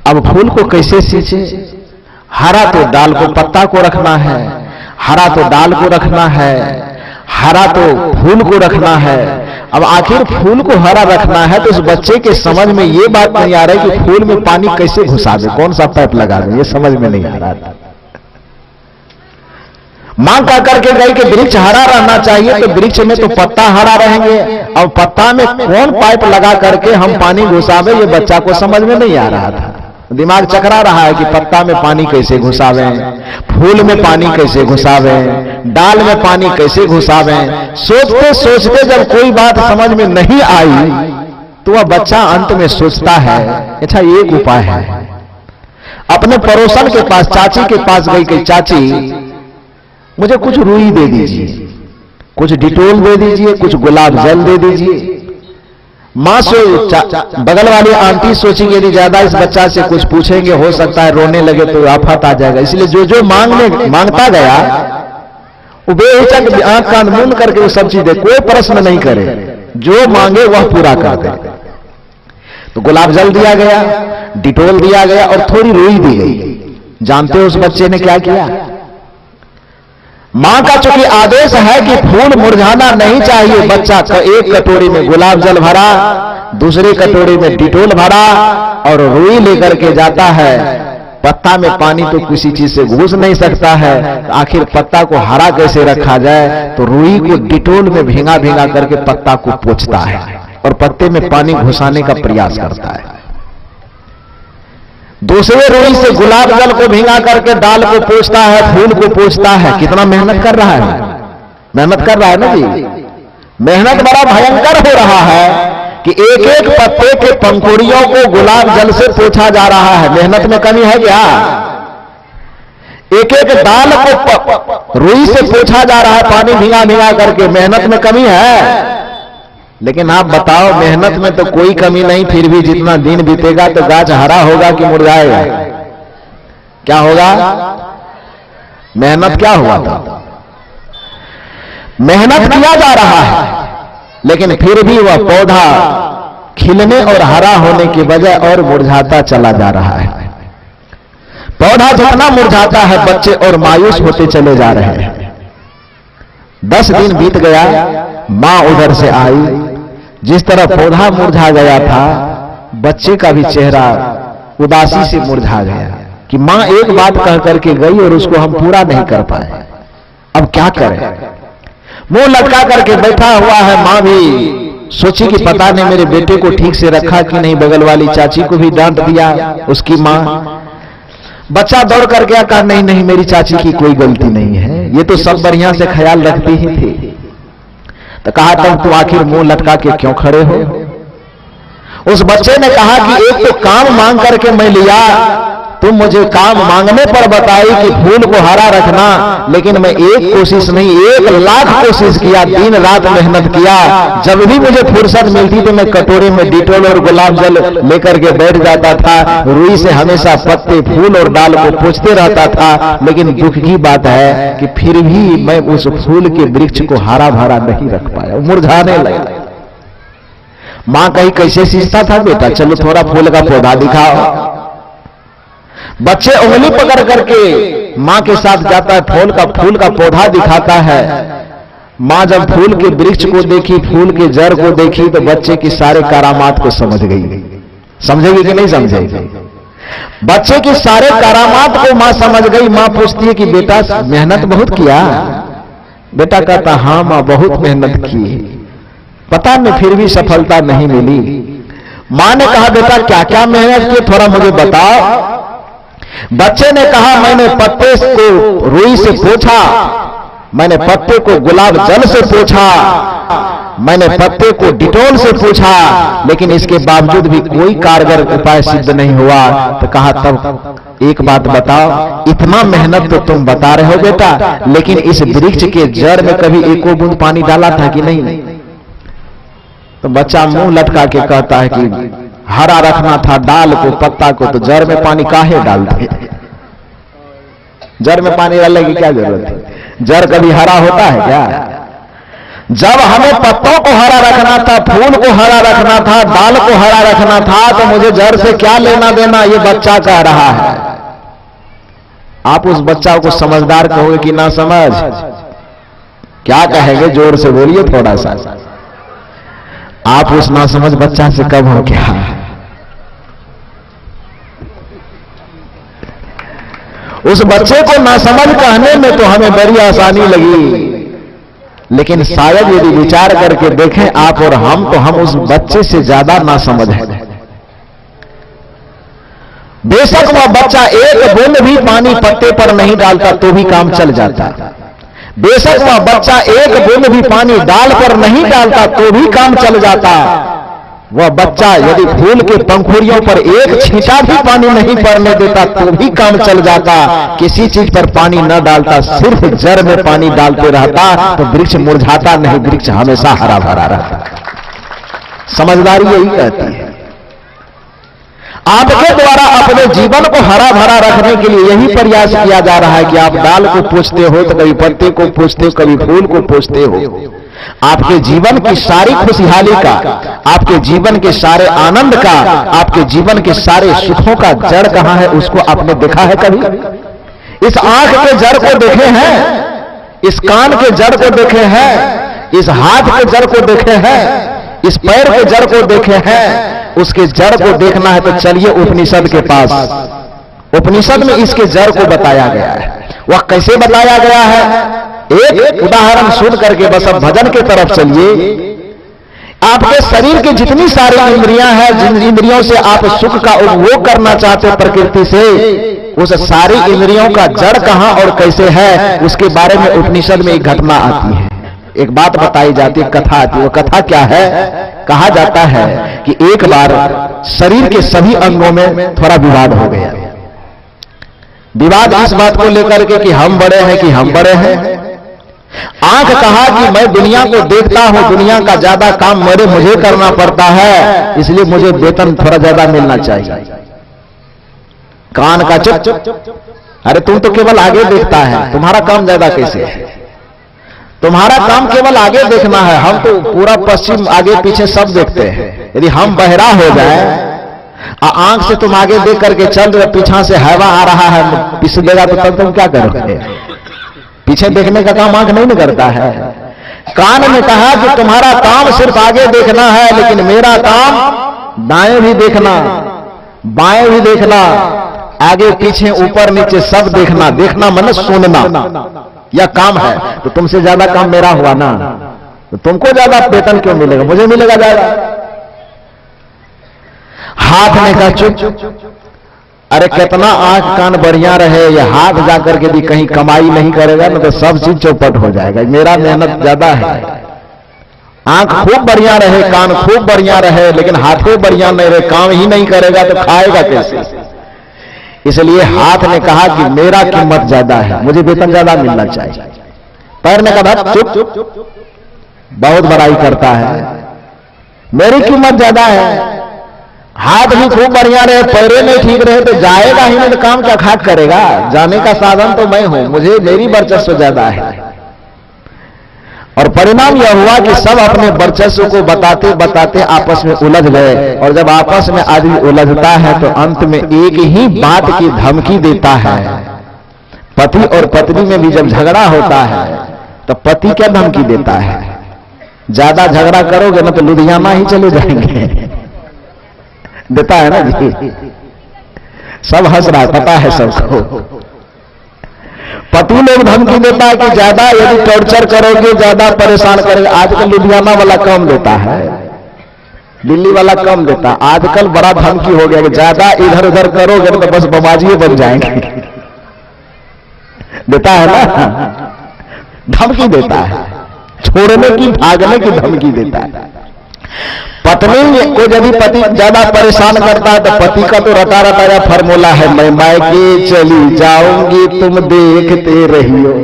अब फूल को कैसे सींचे? हरा तो डाल को, पत्ता को रखना है, हरा तो डाल को रखना है, हरा तो फूल को रखना है। अब आखिर फूल को हरा रखना है तो उस बच्चे के समझ में ये बात नहीं आ रही कि फूल में पानी कैसे घुसा दे, कौन सा पाइप लगा दे, ये समझ में नहीं आ रहा था। मां कह करके गई कि वृक्ष हरा रहना चाहिए, तो वृक्ष में तो पत्ता हरा रहेंगे, और पत्ता में कौन पाइप लगा करके हम पानी घुसावे, ये बच्चा को समझ में नहीं आ रहा था। दिमाग चकरा रहा है कि पत्ता में पानी कैसे घुसावे, फूल में पानी कैसे घुसावे, डाल में पानी कैसे घुसावे। सोचते सोचते जब कोई बात समझ में नहीं आई तो वह बच्चा अंत में सोचता है, अच्छा एक उपाय है। अपने पड़ोसन के पास, चाची के पास गई कि चाची मुझे कुछ रुई दे दीजिए, कुछ डिटोल दे दीजिए, कुछ गुलाब जल दे दीजिए। मां से बगल वाली आंटी सोची यदि ज्यादा इस बच्चा से कुछ पूछेंगे हो सकता है रोने लगे तो आफत आ जाएगा, इसलिए जो जो मांगता गया वो बेहिचक आंख कान मूंद करके वो सब चीजें, कोई प्रश्न नहीं करे, जो मांगे वह पूरा कर दे। तो गुलाब जल दिया गया, डिटोल दिया गया और थोड़ी रुई दी गई। जानते हो उस बच्चे ने क्या किया? मां का चूंकि आदेश है कि फूल मुरझाना नहीं चाहिए, बच्चा एक कटोरी में गुलाब जल भरा, दूसरी कटोरी में डिटोल भरा और रुई लेकर के जाता है। पत्ता में पानी तो किसी चीज से घुस नहीं सकता है, आखिर पत्ता को हरा कैसे रखा जाए, तो रुई को डिटोल में भींगा भींगा करके पत्ता को पोंछता है और पत्ते में पानी घुसाने का प्रयास करता है। दूसरे रुई से गुलाब जल को भींगा करके डाल को पोंछता है, फूल को पोंछता है। कितना मेहनत कर रहा है, मेहनत कर रहा है ना जी। मेहनत बड़ा भयंकर हो रहा है कि एक एक पत्ते के पंखुड़ियों को गुलाब जल से पोंछा जा रहा है। मेहनत में कमी है क्या? एक एक डाल को रुई से पोंछा जा रहा है, पानी भींगा भींगा करके। मेहनत में कमी है? लेकिन आप बताओ, मेहनत में तो कोई कमी नहीं, फिर भी जितना दिन बीतेगा तो गाछ हरा होगा कि मुरझाएगा? क्या होगा? मेहनत क्या हुआ था? मेहनत किया जा रहा है, लेकिन फिर भी वह पौधा खिलने और हरा होने की बजाय और मुरझाता चला जा रहा है। पौधा जितना मुरझाता है, बच्चे और मायूस होते चले जा रहे हैं। 10 दिन बीत गया, मां उधर से आई। जिस तरह पौधा मुरझा गया था, बच्चे का भी चेहरा उदासी से मुरझा गया कि मां एक बात कह करके गई और उसको हम पूरा नहीं कर पाए, अब क्या करें। मुंह लटका करके बैठा हुआ है। मां भी सोची कि पता नहीं मेरे बेटे को ठीक से रखा कि नहीं। बगल वाली चाची को भी डांट दिया उसकी मां। बच्चा दौड़ कर गया, कहा नहीं नहीं, मेरी चाची की कोई गलती नहीं है, ये तो सब बढ़िया से ख्याल रखती ही थी। तो कहा तब तुम आखिर मुंह लटका के क्यों खड़े हो? उस बच्चे ने कहा कि एक तो काम मांग करके मैं लिया, तुम मुझे काम मांगने पर बताई कि फूल को हरा रखना, लेकिन मैं एक कोशिश नहीं 1 लाख कोशिश किया, दिन रात मेहनत किया। जब भी मुझे फुर्सत मिलती तो मैं कटोरे में डिटोल और गुलाब जल लेकर के बैठ जाता था, रुई से हमेशा पत्ते, फूल और डाल को पोंछते रहता था। लेकिन दुख की बात है कि फिर भी मैं उस फूल के वृक्ष को हरा भरा नहीं रख पाया, मुरझाने लगा। मां कही कैसे सींचता था बेटा, चलो थोड़ा फूल का पौधा दिखाओ। बच्चे उंगली पकड़ करके मां के साथ जाता है, फूल का पौधा दिखाता है। मां जब फूल के वृक्ष को देखी, फूल के जड़ को देखी, तो बच्चे की सारे करामात को समझ गई। समझेगी कि नहीं समझेगी? बच्चे की सारे करामात को मां समझ गई। मां पूछती है कि बेटा मेहनत बहुत किया? बेटा कहता हां मां, बहुत मेहनत की, पता नहीं फिर भी सफलता नहीं मिली। मां ने कहा बेटा क्या क्या मेहनत की, थोड़ा मुझे बताओ। बच्चे ने कहा मैंने पत्ते को रुई से पोंछा, मैंने पत्ते को गुलाब जल से पोंछा, मैंने पत्ते को डिटोल से पोंछा, लेकिन इसके बावजूद भी कोई कारगर उपाय सिद्ध नहीं हुआ। तो कहा तब एक बात बताओ, इतना मेहनत तो तुम बता रहे हो बेटा, लेकिन इस वृक्ष के जड़ में कभी एको बूंद पानी डाला था कि नहीं? तो बच्चा मुंह लटका के कहता है कि हरा रखना था डाल को, पत्ता को, तो जड़ में पानी काहे डालते? जड़ में पानी डालने की क्या जरूरत है? जड़ कभी हरा होता है क्या? जब हमें पत्तों को हरा रखना था, फूल को हरा रखना था, डाल को हरा रखना था, तो मुझे जड़ से क्या लेना देना, ये बच्चा कह रहा है। आप उस बच्चा को समझदार कहोगे कि ना समझ? क्या कहेंगे? जोर से बोलिए थोड़ा सा। आप उस ना समझ बच्चा से कब हो क्या? उस बच्चे को ना समझ कहने में तो हमें बड़ी आसानी लगी, लेकिन शायद यदि विचार करके देखें आप और हम, तो हम उस बच्चे से ज्यादा ना समझ है। बेशक वह बच्चा एक बूंद भी पानी पत्ते पर नहीं डालता तो भी काम चल जाता। बेशक वह बच्चा एक बूंद भी पानी डाल पर नहीं डालता तो भी काम चल जाता। वह बच्चा यदि फूल के पंखुड़ियों पर एक छींटा भी पानी नहीं पड़ने देता तो भी काम चल जाता। किसी चीज पर पानी न डालता, सिर्फ जड़ में पानी डालते रहता तो वृक्ष मुरझाता नहीं, वृक्ष हमेशा हरा भरा रहता। समझदारी यही कहती है। आपके द्वारा अपने जीवन को हरा भरा रखने के लिए यही प्रयास किया जा रहा है कि आप डाल को पूछते हो तो कभी पत्ते को पूछते हो, कभी फूल को पूछते हो। आपके जीवन की सारी खुशहाली का, आपके जीवन के सारे आनंद का, आपके जीवन के सारे सुखों का जड़ कहां है उसको आपने देखा है कभी? इस आंख के जड़ को देखे हैं? इस कान के जड़ को देखे हैं, इस हाथ के जड़ को देखे हैं, इस पैर के जड़ को देखे हैं। उसके जड़ को देखना है तो चलिए उपनिषद के पास। उपनिषद में इसके जड़ को बताया गया है। वह कैसे बताया गया है, एक उदाहरण सुन करके बस अब भजन की तरफ चलिए। आपके शरीर की जितनी सारी इंद्रियां हैं, जिन इंद्रियों से आप सुख का उपभोग करना चाहते हैं प्रकृति से, उस सारी इंद्रियों का जड़ कहां और कैसे है, उसके बारे में उपनिषद में एक घटना आती है, एक बात बताई जाती है, कथा आती है। वो कथा क्या है, कहा जाता है कि एक बार शरीर के सभी अंगों में थोड़ा विवाद हो गया। विवाद इस बात को लेकर के कि हम बड़े हैं कि हम बड़े हैं। आंख कहा कि मैं दुनिया को देखता हूं, दुनिया का ज्यादा काम मुझे करना पड़ता है, इसलिए मुझे वेतन थोड़ा ज्यादा मिलना चाहिए। कान का चुप, अरे तुम तो केवल आगे देखता है, तुम्हारा काम ज्यादा कैसे है? तुम्हारा काम केवल आगे देखना है, हम तो पूरा पश्चिम आगे पीछे सब देखते हैं। यदि हम बहरा हो जाए, आंख से तुम आगे देख करके चल रहे, पीछा से हवा आ रहा है पिस देगा, तो तब तुम क्या करोगे? पीछे देखने का काम आंख नहीं करता है। कान ने कहा कि तुम्हारा काम सिर्फ आगे देखना है, लेकिन मेरा काम दाएं भी देखना, बाएं भी देखना, आगे पीछे ऊपर नीचे सब देखना। देखना मन सुनना, यह काम है। तो तुमसे ज्यादा काम मेरा हुआ ना, तो तुमको ज्यादा वेतन क्यों मिलेगा, मुझे मिलेगा ज्यादा। हाथ ने कहा चुप, अरे कितना आंख कान बढ़िया रहे, ये हाथ जाकर के भी कहीं कमाई नहीं करेगा ना तो सब चीज चौपट हो जाएगा। मेरा मेहनत ज्यादा है। आंख खूब बढ़िया रहे, कान खूब बढ़िया रहे, लेकिन हाथे बढ़िया नहीं रहे, काम ही नहीं करेगा तो खाएगा कैसे? इसलिए हाथ ने कहा कि मेरा कीमत ज्यादा है, मुझे वेतन ज्यादा मिलना चाहिए। पैर ने कहा चुप, बहुत बड़ाई करता है, मेरी कीमत ज्यादा है। हाथ भी खूब बढ़िया रहे, पैरे नहीं ठीक रहे तो जाएगा ही नहीं, तो काम क्या खाक करेगा? जाने का साधन तो मैं हूं, मुझे मेरी वर्चस्व ज्यादा है। और परिणाम यह हुआ कि सब अपने वर्चस्व को बताते बताते आपस में उलझ गए। और जब आपस में आदमी उलझता है तो अंत में एक ही बात की धमकी देता है। पति और पत्नी में भी जब झगड़ा होता है तो पति क्या धमकी देता है, ज्यादा झगड़ा करोगे ना तो लुधियाना ही चले जाएंगे, देता है ना जी। सब हंस रहा है, पता है सबको। पति लोग धमकी देता है कि ज्यादा यदि टॉर्चर करोगे, ज्यादा परेशान करोगे। आजकल लुधियाना वाला कम देता है, दिल्ली वाला कम देता है। आजकल बड़ा धमकी हो गया कि ज्यादा इधर उधर करोगे तो बस बबाजिए बन जाएंगे, देता है ना, धमकी देता है, छोड़ने की भागने की धमकी देता है। पत्नी को यदि पति ज्यादा परेशान करता है तो पति का तो रटा रटाया फार्मूला है, मैं मायके चली जाऊंगी तुम देखते रहियो,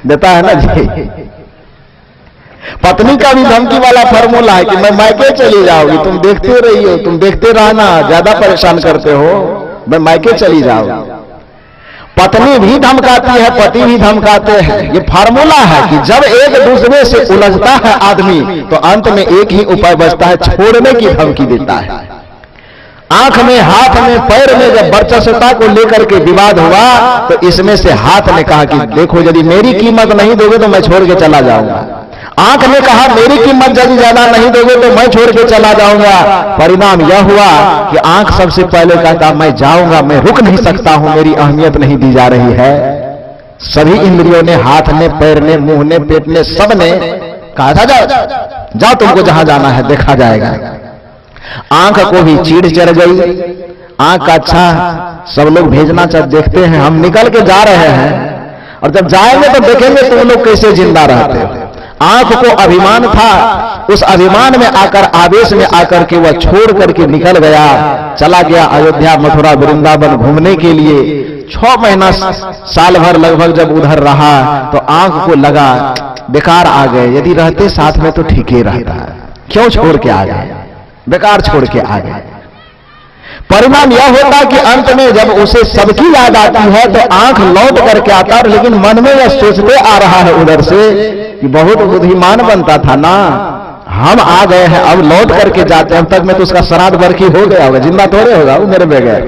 देता है ना जी। पत्नी का भी धमकी वाला फार्मूला है कि मैं मायके चली जाऊंगी, तुम देखते रहियो, तुम देखते रहना, ज्यादा परेशान करते हो, मैं मायके चली जाऊंगी। पत्नी भी धमकाती है, पति भी धमकाते हैं। ये फार्मूला है कि जब एक दूसरे से उलझता है आदमी तो अंत में एक ही उपाय बचता है, छोड़ने की धमकी देता है। आंख में, हाथ में, पैर में जब वर्चस्वता को लेकर के विवाद हुआ तो इसमें से हाथ ने कहा कि देखो यदि मेरी कीमत नहीं दोगे तो मैं छोड़ के चला जाऊंगा। आंख ने कहा मेरी कीमत यदि ज्यादा नहीं दोगे तो मैं छोड़ के चला जाऊंगा। परिणाम यह हुआ कि आंख सबसे पहले कहता मैं जाऊंगा, मैं रुक नहीं सकता हूं, मेरी अहमियत नहीं दी जा रही है। सभी इंद्रियों ने, हाथ ने, पैर ने, मुंह ने, पेट ने, सब ने कहा था जाओ तुमको जहां जाना है देखा जाएगा। आंख को भी चीड़ चढ़ गई। आंख का अच्छा सब लोग भेजना चाह देखते हैं, हम निकल के जा रहे हैं और जब जाएंगे तो देखेंगे तुम लोग कैसे जिंदा रहते हो। आंख को अभिमान था, उस अभिमान में आकर, आवेश में आकर के वह छोड़ करके निकल गया, चला गया अयोध्या, मथुरा, वृंदावन घूमने के लिए। 6 महीना साल भर लगभग जब उधर रहा तो आंख को लगा बेकार आ गए, यदि रहते साथ में तो ठीक ही रहता, क्यों छोड़ के आ गए, बेकार छोड़ के आ गए। परिणाम यह होता कि अंत में जब उसे सबकी याद आती है तो आंख लौट करके आता है, लेकिन मन में यह सोचते आ रहा है उधर से कि बहुत बुद्धिमान बनता था ना, हम आ गए हैं, अब लौट करके जाते हैं, अब तक में तो उसका श्राद्ध बरखी हो गया होगा, जिंदा थोड़े होगा वो मेरे बगैर।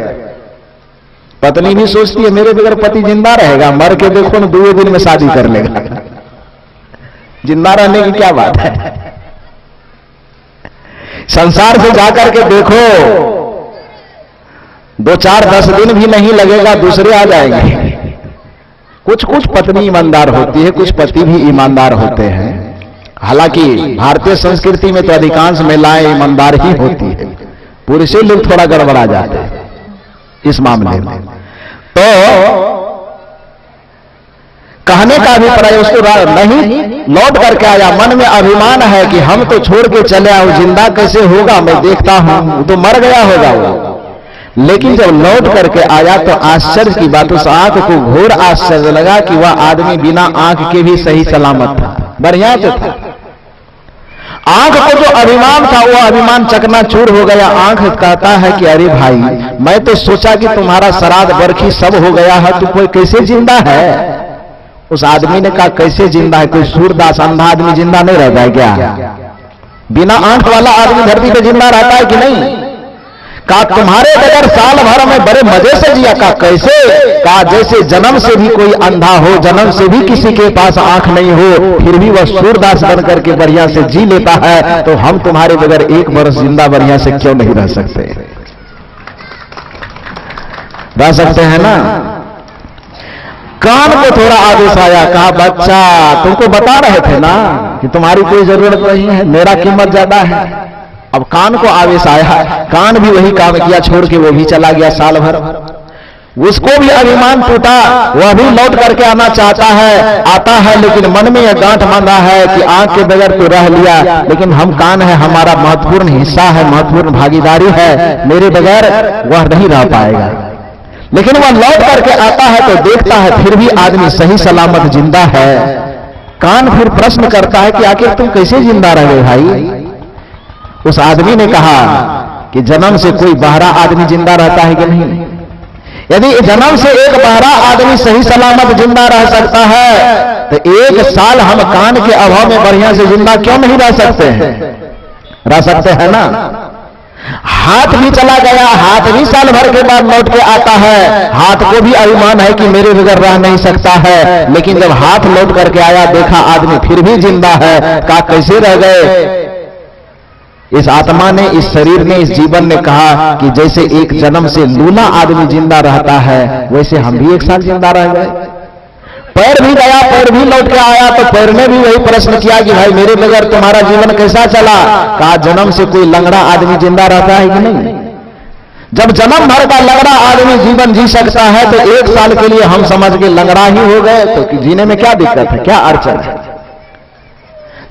पत्नी भी सोचती है मेरे बगैर पति जिंदा रहेगा, मर के देखो ना 2 दिन में शादी कर लेगा। जिंदा रहने की क्या बात है? संसार से जाकर के देखो, 2, 4, 10 दिन भी नहीं लगेगा, दूसरे आ जाएंगे। कुछ कुछ पत्नी ईमानदार होती है, कुछ पति भी ईमानदार होते हैं। हालांकि भारतीय संस्कृति में तो अधिकांश महिलाएं ईमानदार ही होती है, पुरुष लोग थोड़ा गड़बड़ा जाते हैं इस मामले में। तो कहने का अभिप्राय उसको नहीं लौट करके आया, मन में अभिमान है कि हम तो छोड़ के चले आए, जिंदा कैसे होगा, मैं देखता हूं तो मर गया होगा वो। लेकिन जब लौट करके आया तो आश्चर्य की बात, उस आंख को घोर आश्चर्य लगा कि वह आदमी बिना आंख के भी सही सलामत था, बढ़िया तो था। आंख को जो अभिमान था वो अभिमान चकनाचूर हो गया। आंख कहता है कि अरे भाई, मैं तो सोचा कि तुम्हारा श्राद्ध बरखी सब हो गया है, तू कोई कैसे जिंदा है? उस आदमी ने कहा कैसे जिंदा है? कोई सूरदास अंधा आदमी जिंदा नहीं रहता है क्या? बिना आंख वाला आदमी धरती पे जिंदा रहता है कि नहीं? कहा तुम्हारे बगैर साल भर में बड़े मजे से जिया। कहा कैसे? कहा जैसे जन्म से भी कोई अंधा हो, जन्म से भी किसी के पास आंख नहीं हो, फिर भी वह सूरदास बन करके बढ़िया से जी लेता है, तो हम तुम्हारे बगैर 1 वर्ष जिंदा बढ़िया से क्यों नहीं रह सकते? रह सकते हैं ना। कान को थोड़ा आदेश आया, कहा बच्चा तुमको बता रहे थे ना कि तुम्हारी कोई जरूरत नहीं है, मेरा कीमत ज्यादा है। अब कान को आवेश आया, कान भी वही काम किया, छोड़ के वो भी चला गया साल भर। उसको भी अभिमान टूटा, वह भी लौट करके आना चाहता है, आता है, लेकिन मन में यह गांठ बांधा है कि आंख के बगैर तो रह लिया, लेकिन हम कान है, हमारा महत्वपूर्ण हिस्सा है, महत्वपूर्ण भागीदारी है, मेरे बगैर वह नहीं रह पाएगा। लेकिन वह लौट करके आता है तो देखता है फिर भी आदमी सही सलामत जिंदा है। कान फिर प्रश्न करता है कि आखिर तुम कैसे जिंदा रहे भाई? उस आदमी ने कहा कि जन्म से कोई बहरा आदमी जिंदा रहता है कि नहीं? यदि जन्म से एक बहरा आदमी सही सलामत जिंदा रह सकता है तो 1 साल हम कान के अभाव में बढ़िया से जिंदा क्यों नहीं रह सकते हैं? रह सकते हैं ना। हाथ भी चला गया, हाथ भी साल भर के बाद लौट के आता है, हाथ को भी अभिमान है कि मेरे बगैर रह नहीं सकता है, लेकिन जब हाथ लौट करके आया देखा आदमी फिर भी जिंदा है। कहा कैसे रह गए? इस आत्मा ने, इस शरीर ने, इस जीवन ने कहा कि जैसे एक जन्म से लूला आदमी जिंदा रहता है वैसे हम भी 1 साल जिंदा रह गए। पैर भी गया, पैर भी लौट के आया तो पैर ने भी वही प्रश्न किया कि भाई मेरे बगैर तुम्हारा जीवन कैसा चला? कहा जन्म से कोई लंगड़ा आदमी जिंदा रहता है कि नहीं? जब जन्म भर का लंगड़ा आदमी जीवन जी सकता है तो 1 साल के लिए हम समझ के लंगड़ा ही हो गए तो जीने में क्या दिक्कत है, क्या अड़चन है?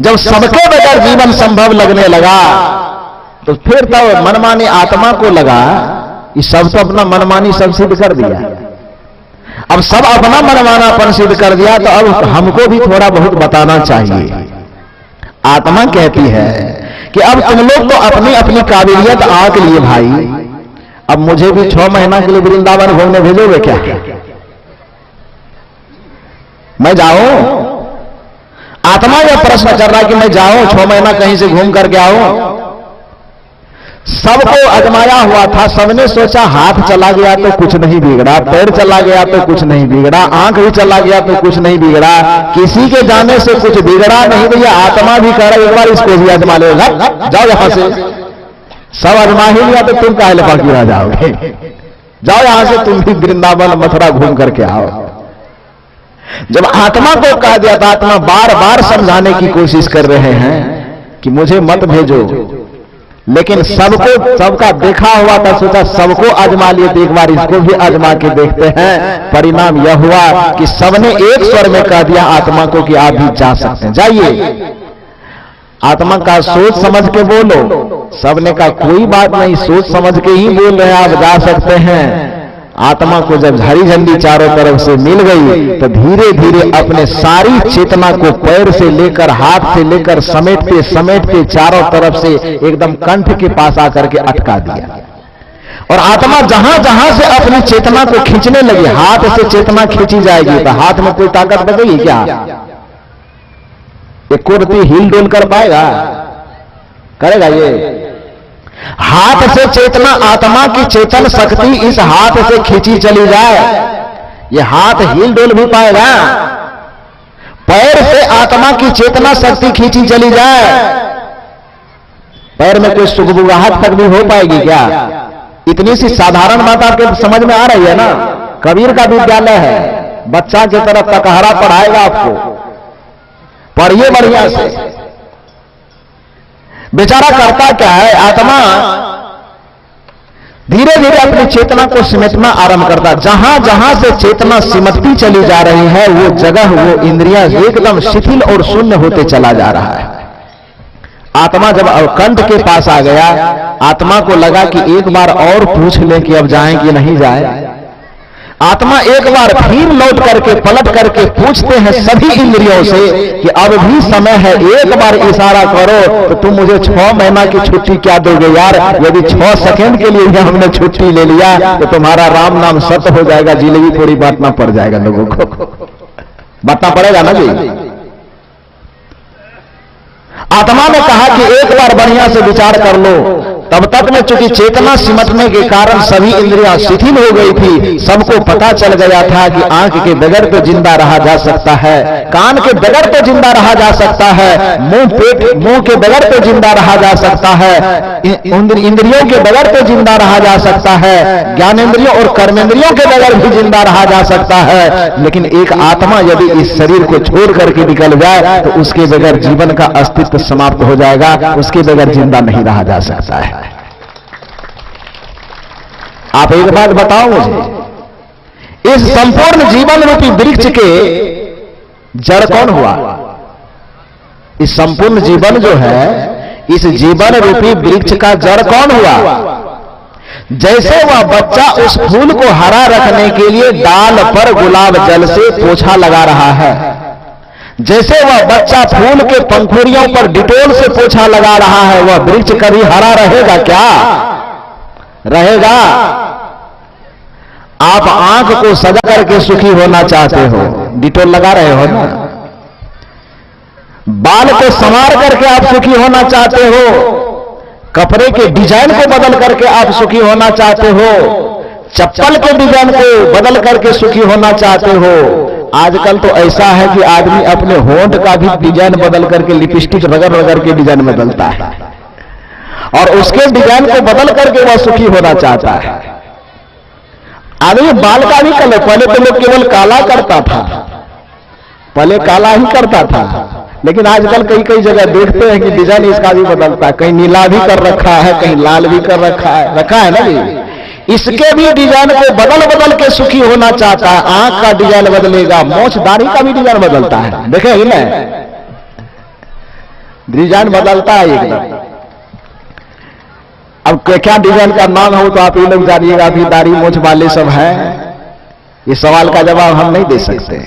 जब सबके बगैर जीवन संभव लगने लगा तो फिर तो मनमानी आत्मा को लगा कि सब तो अपना मनमानी सब सिद्ध कर दिया। अब सब अपना मनमानापन सिद्ध कर दिया तो अब हमको भी थोड़ा बहुत बताना चाहिए। आत्मा कहती है कि अब तुम लोग तो अपनी अपनी काबिलियत आंक लिए भाई, अब मुझे भी 6 महीना के लिए वृंदावन घूमने भेजोगे क्या? मैं जाऊं? आत्मा यह प्रश्न कर रहा है कि मैं जाऊं 6 महीना कहीं से घूम करके आऊं? सबको अजमाया हुआ था, सबने सोचा हाथ चला गया तो कुछ नहीं बिगड़ा, पैर चला गया तो कुछ नहीं बिगड़ा, आंख भी चला गया तो कुछ नहीं बिगड़ा, किसी के जाने से कुछ बिगड़ा नहीं। भैया आत्मा भी कह रहा एक बार इसको भी अजमा लो, जाओ यहां से। सब अजमा ही लिया तो तुम काहे बाकी रह जाओगे? जाओ यहां से, तुम भी वृंदावन मथुरा घूम करके आओ। जब आत्मा को कह दिया तो आत्मा बार बार समझाने की कोशिश कर रहे हैं कि मुझे मत भेजो, लेकिन सबको, सबका देखा हुआ था, सोचा सबको आजमा लिए तो एक बार इसको भी आजमा के देखते हैं। परिणाम यह हुआ कि सबने एक स्वर में कह दिया आत्मा को कि आप भी जा सकते हैं, जाइए। आत्मा का सोच समझ के बोलो। सबने कहा कोई बात नहीं, सोच समझ के ही बोल रहे हैं, आप जा सकते हैं। आत्मा को जब हरी झंडी चारों तरफ से मिल गई तो धीरे धीरे अपने सारी चेतना को पैर से लेकर हाथ से लेकर समेटते समेटते चारों तरफ से एकदम कंठ के पास आकर के अटका दिया। और आत्मा जहां जहां से अपनी चेतना को खींचने लगी, हाथ से चेतना खींची जाएगी तो हाथ में कोई ताकत बचेगी क्या? एक कुर्ती हिल डोल कर पाएगा? करेगा ये? हाथ से चेतना, आत्मा की चेतन शक्ति इस हाथ से खींची चली जाए, ये हाथ हिल डोल भी पाएगा? पैर से आत्मा की चेतना शक्ति खींची चली जाए, पैर में कोई सुगबुगाहट तक भी हो पाएगी क्या? इतनी सी साधारण बात आपके समझ में आ रही है ना? कबीर का विद्यालय है, बच्चा की तरफ तकहरा पढ़ाएगा आपको, पढ़िए बढ़िया से। बेचारा करता क्या है, आत्मा धीरे धीरे अपनी चेतना को सिमटना आरंभ करता। जहां जहां से चेतना सिमटती चली जा रही है, वो जगह, वो इंद्रियां एकदम शिथिल और शून्य होते चला जा रहा है। आत्मा जब कंठ के पास आ गया, आत्मा को लगा कि एक बार और पूछ ले कि अब जाएं कि नहीं जाए। आत्मा एक बार फिर लौट करके पलट करके पूछते हैं सभी इंद्रियों से कि अब भी समय है, एक बार इशारा करो तो तुम मुझे 6 महीना की छुट्टी क्या दोगे यार? यदि 6 सेकंड के लिए हमने छुट्टी ले लिया तो तुम्हारा राम नाम सत्य हो जाएगा, जिलेबी थोड़ी बांटना पड़ जाएगा, लोगों को बांटना पड़ेगा ना जी। आत्मा ने कहा कि एक बार बढ़िया से विचार कर लो। तब तक में चूंकि चेतना सिमटने के कारण सभी इंद्रियां शिथिल हो गई थी, सबको पता चल गया था कि आंख के बगैर तो जिंदा रहा जा सकता है, कान के बगैर तो जिंदा रहा जा सकता है, मुंह के बगैर तो जिंदा रहा जा सकता है, इंद्रियों के बगैर तो जिंदा रहा जा सकता है, ज्ञानेंद्रियों और कर्मेंद्रियों के बगैर भी जिंदा रहा जा सकता है, लेकिन एक आत्मा यदि इस शरीर को छोड़ करके निकल जाए तो उसके बगैर जीवन का अस्तित्व समाप्त हो जाएगा, उसके बगैर जिंदा नहीं रहा जा सकता है। आप एक बात बताओ मुझे, इस संपूर्ण जीवन रूपी वृक्ष के जड़ कौन हुआ? इस संपूर्ण जीवन जो है, इस जीवन रूपी वृक्ष का जड़ कौन हुआ? जैसे वह बच्चा उस फूल को हरा रखने के लिए डाल पर गुलाब जल से पोछा लगा रहा है, जैसे वह बच्चा फूल के पंखुड़ियों पर डिटोल से पोछा लगा रहा है, वह वृक्ष कभी हरा रहेगा क्या? रहेगा? आप आंख को सजा करके सुखी होना चाहते हो, डिटोल लगा रहे हो ना। बाल को संवार करके आप सुखी होना चाहते हो, कपड़े के डिजाइन को बदल करके आप सुखी होना चाहते हो, चप्पल के डिजाइन को बदल करके सुखी होना चाहते हो। आजकल तो ऐसा है कि आदमी अपने होंठ का भी डिजाइन बदल करके लिपस्टिक रगड़ रगड़ के डिजाइन बदलता है और उसके डिजाइन को बदल करके वह सुखी होना चाहता है। आदमी बाल का भी कलर, पहले तो लोग केवल काला करता था, पहले काला ही करता था, लेकिन आजकल कई कई जगह देखते हैं कि डिजाइन इसका भी बदलता है, कहीं नीला भी कर रखा है, कहीं लाल भी कर रखा है ना जी। इसके भी डिजाइन को बदल बदल के सुखी होना चाहता है। आंख का डिजाइन बदलेगा, मोछ दाढ़ी का भी डिजाइन बदलता है, देखेंगे ना, डिजाइन बदलता है एकदम। अब क्या डिजाइन का नाम हो तो आप ये लोग जानिएगा, अभी दाढ़ी मोछ वाले सब हैं, ये सवाल का जवाब हम नहीं दे सकते।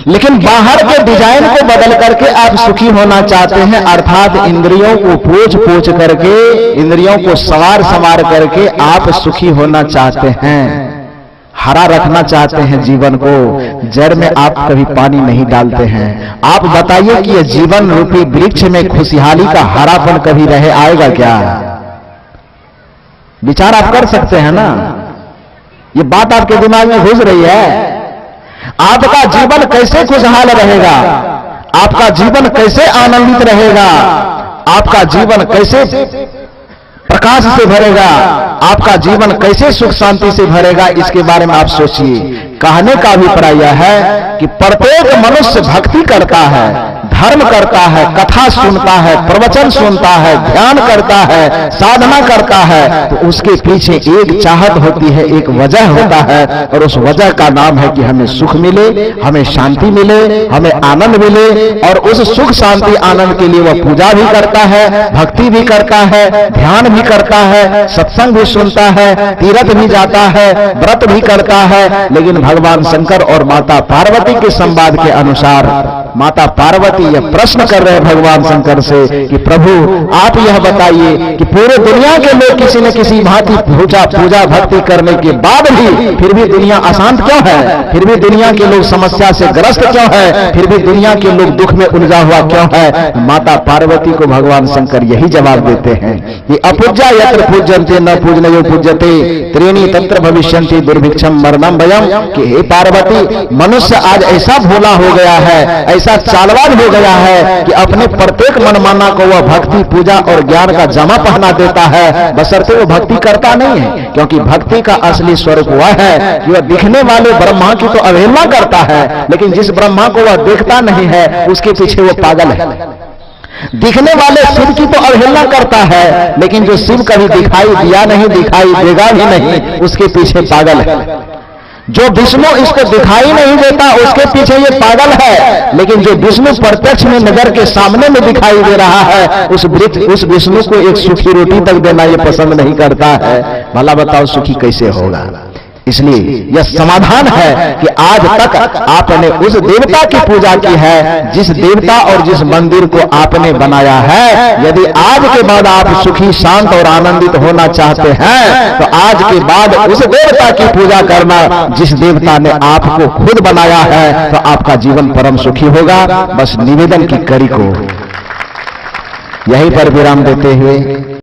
लेकिन बाहर के डिजाइन को बदल करके आप सुखी होना चाहते हैं, अर्थात इंद्रियों को पोंछ पोंछ करके, इंद्रियों को संवार करके आप सुखी होना चाहते हैं, हरा रखना चाहते हैं जीवन को। जड़ में आप कभी पानी नहीं डालते हैं। आप बताइए कि यह जीवन रूपी वृक्ष में खुशहाली का हरापन कभी रहे आएगा क्या? विचार आप कर सकते हैं ना, ये बात आपके दिमाग में घुस रही है। आपका जीवन कैसे खुशहाल रहेगा? आपका जीवन कैसे आनंदित रहेगा? आपका जीवन कैसे प्रकाश से भरेगा? आपका जीवन कैसे सुख शांति से भरेगा? इसके बारे में आप सोचिए। कहने का अभिप्राय यह है कि प्रत्येक मनुष्य भक्ति करता है, धर्म करता है, कथा सुनता है, प्रवचन सुनता है, ध्यान करता है, साधना करता है, तो उसके पीछे एक चाहत होती है, एक वजह होता है, और उस वजह का नाम है कि हमें सुख मिले, हमें शांति मिले, हमें आनंद मिले। और उस सुख शांति आनंद के लिए वह पूजा भी करता है, भक्ति भी करता है, ध्यान भी करता है, सत्संग भी सुनता है, तीर्थ भी जाता है, व्रत भी करता है। लेकिन भगवान शंकर और माता पार्वती के संवाद के अनुसार माता पार्वती यह प्रश्न कर रहे हैं भगवान शंकर से कि प्रभु आप यह बताइए कि पूरे दुनिया के लोग किसी न किसी भांति पूजा भक्ति करने के बाद भी फिर भी दुनिया अशांत क्यों है, फिर भी दुनिया के लोग समस्या से ग्रस्त क्यों है, फिर भी दुनिया के लोग दुख में उलझा हुआ क्यों है। माता पार्वती को भगवान शंकर यही जवाब देते हैं कि अपूज्या यत्र पूज्यन्ते न पूजनयो पूज्यते त्रीणि तत्र भविष्यन्ति दुर्भिक्षम मरणम भयम। कि हे पार्वती, मनुष्य आज ऐसा भोला हो गया है, ऐसा चालबाज हो गया है कि अपने प्रत्येक मनमाना को वह भक्ति पूजा और ज्ञान का जमा पहना देता है, बशर्ते वो भक्ति करता नहीं है। क्योंकि भक्ति का असली स्वरूप वह है कि वह दिखने वाले ब्रह्मा की तो अवहेलना करता है, लेकिन जिस ब्रह्मा को वह देखता नहीं है उसके पीछे वो पागल है। दिखने वाले शिव की तो अवहेलना करता है, लेकिन जो शिव कभी दिखाई दिया नहीं, दिखाई देगा भी नहीं, उसके पीछे पागल है। जो विष्णु इसको दिखाई नहीं देता उसके पीछे ये पागल है, लेकिन जो विष्णु प्रत्यक्ष में नजर के सामने में दिखाई दे रहा है उस विष्णु को एक सूखी रोटी तक देना ये पसंद नहीं करता है। भला बताओ सुखी कैसे होगा। इसलिए यह समाधान है कि आज तक आपने उस देवता की पूजा की है जिस देवता और जिस मंदिर को आपने बनाया है। यदि आज के बाद आप सुखी शांत और आनंदित होना चाहते हैं तो आज के बाद उस देवता की पूजा करना जिस देवता ने आपको खुद बनाया है, तो आपका जीवन परम सुखी होगा। बस निवेदन की कड़ी को यहीं पर विराम देते हुए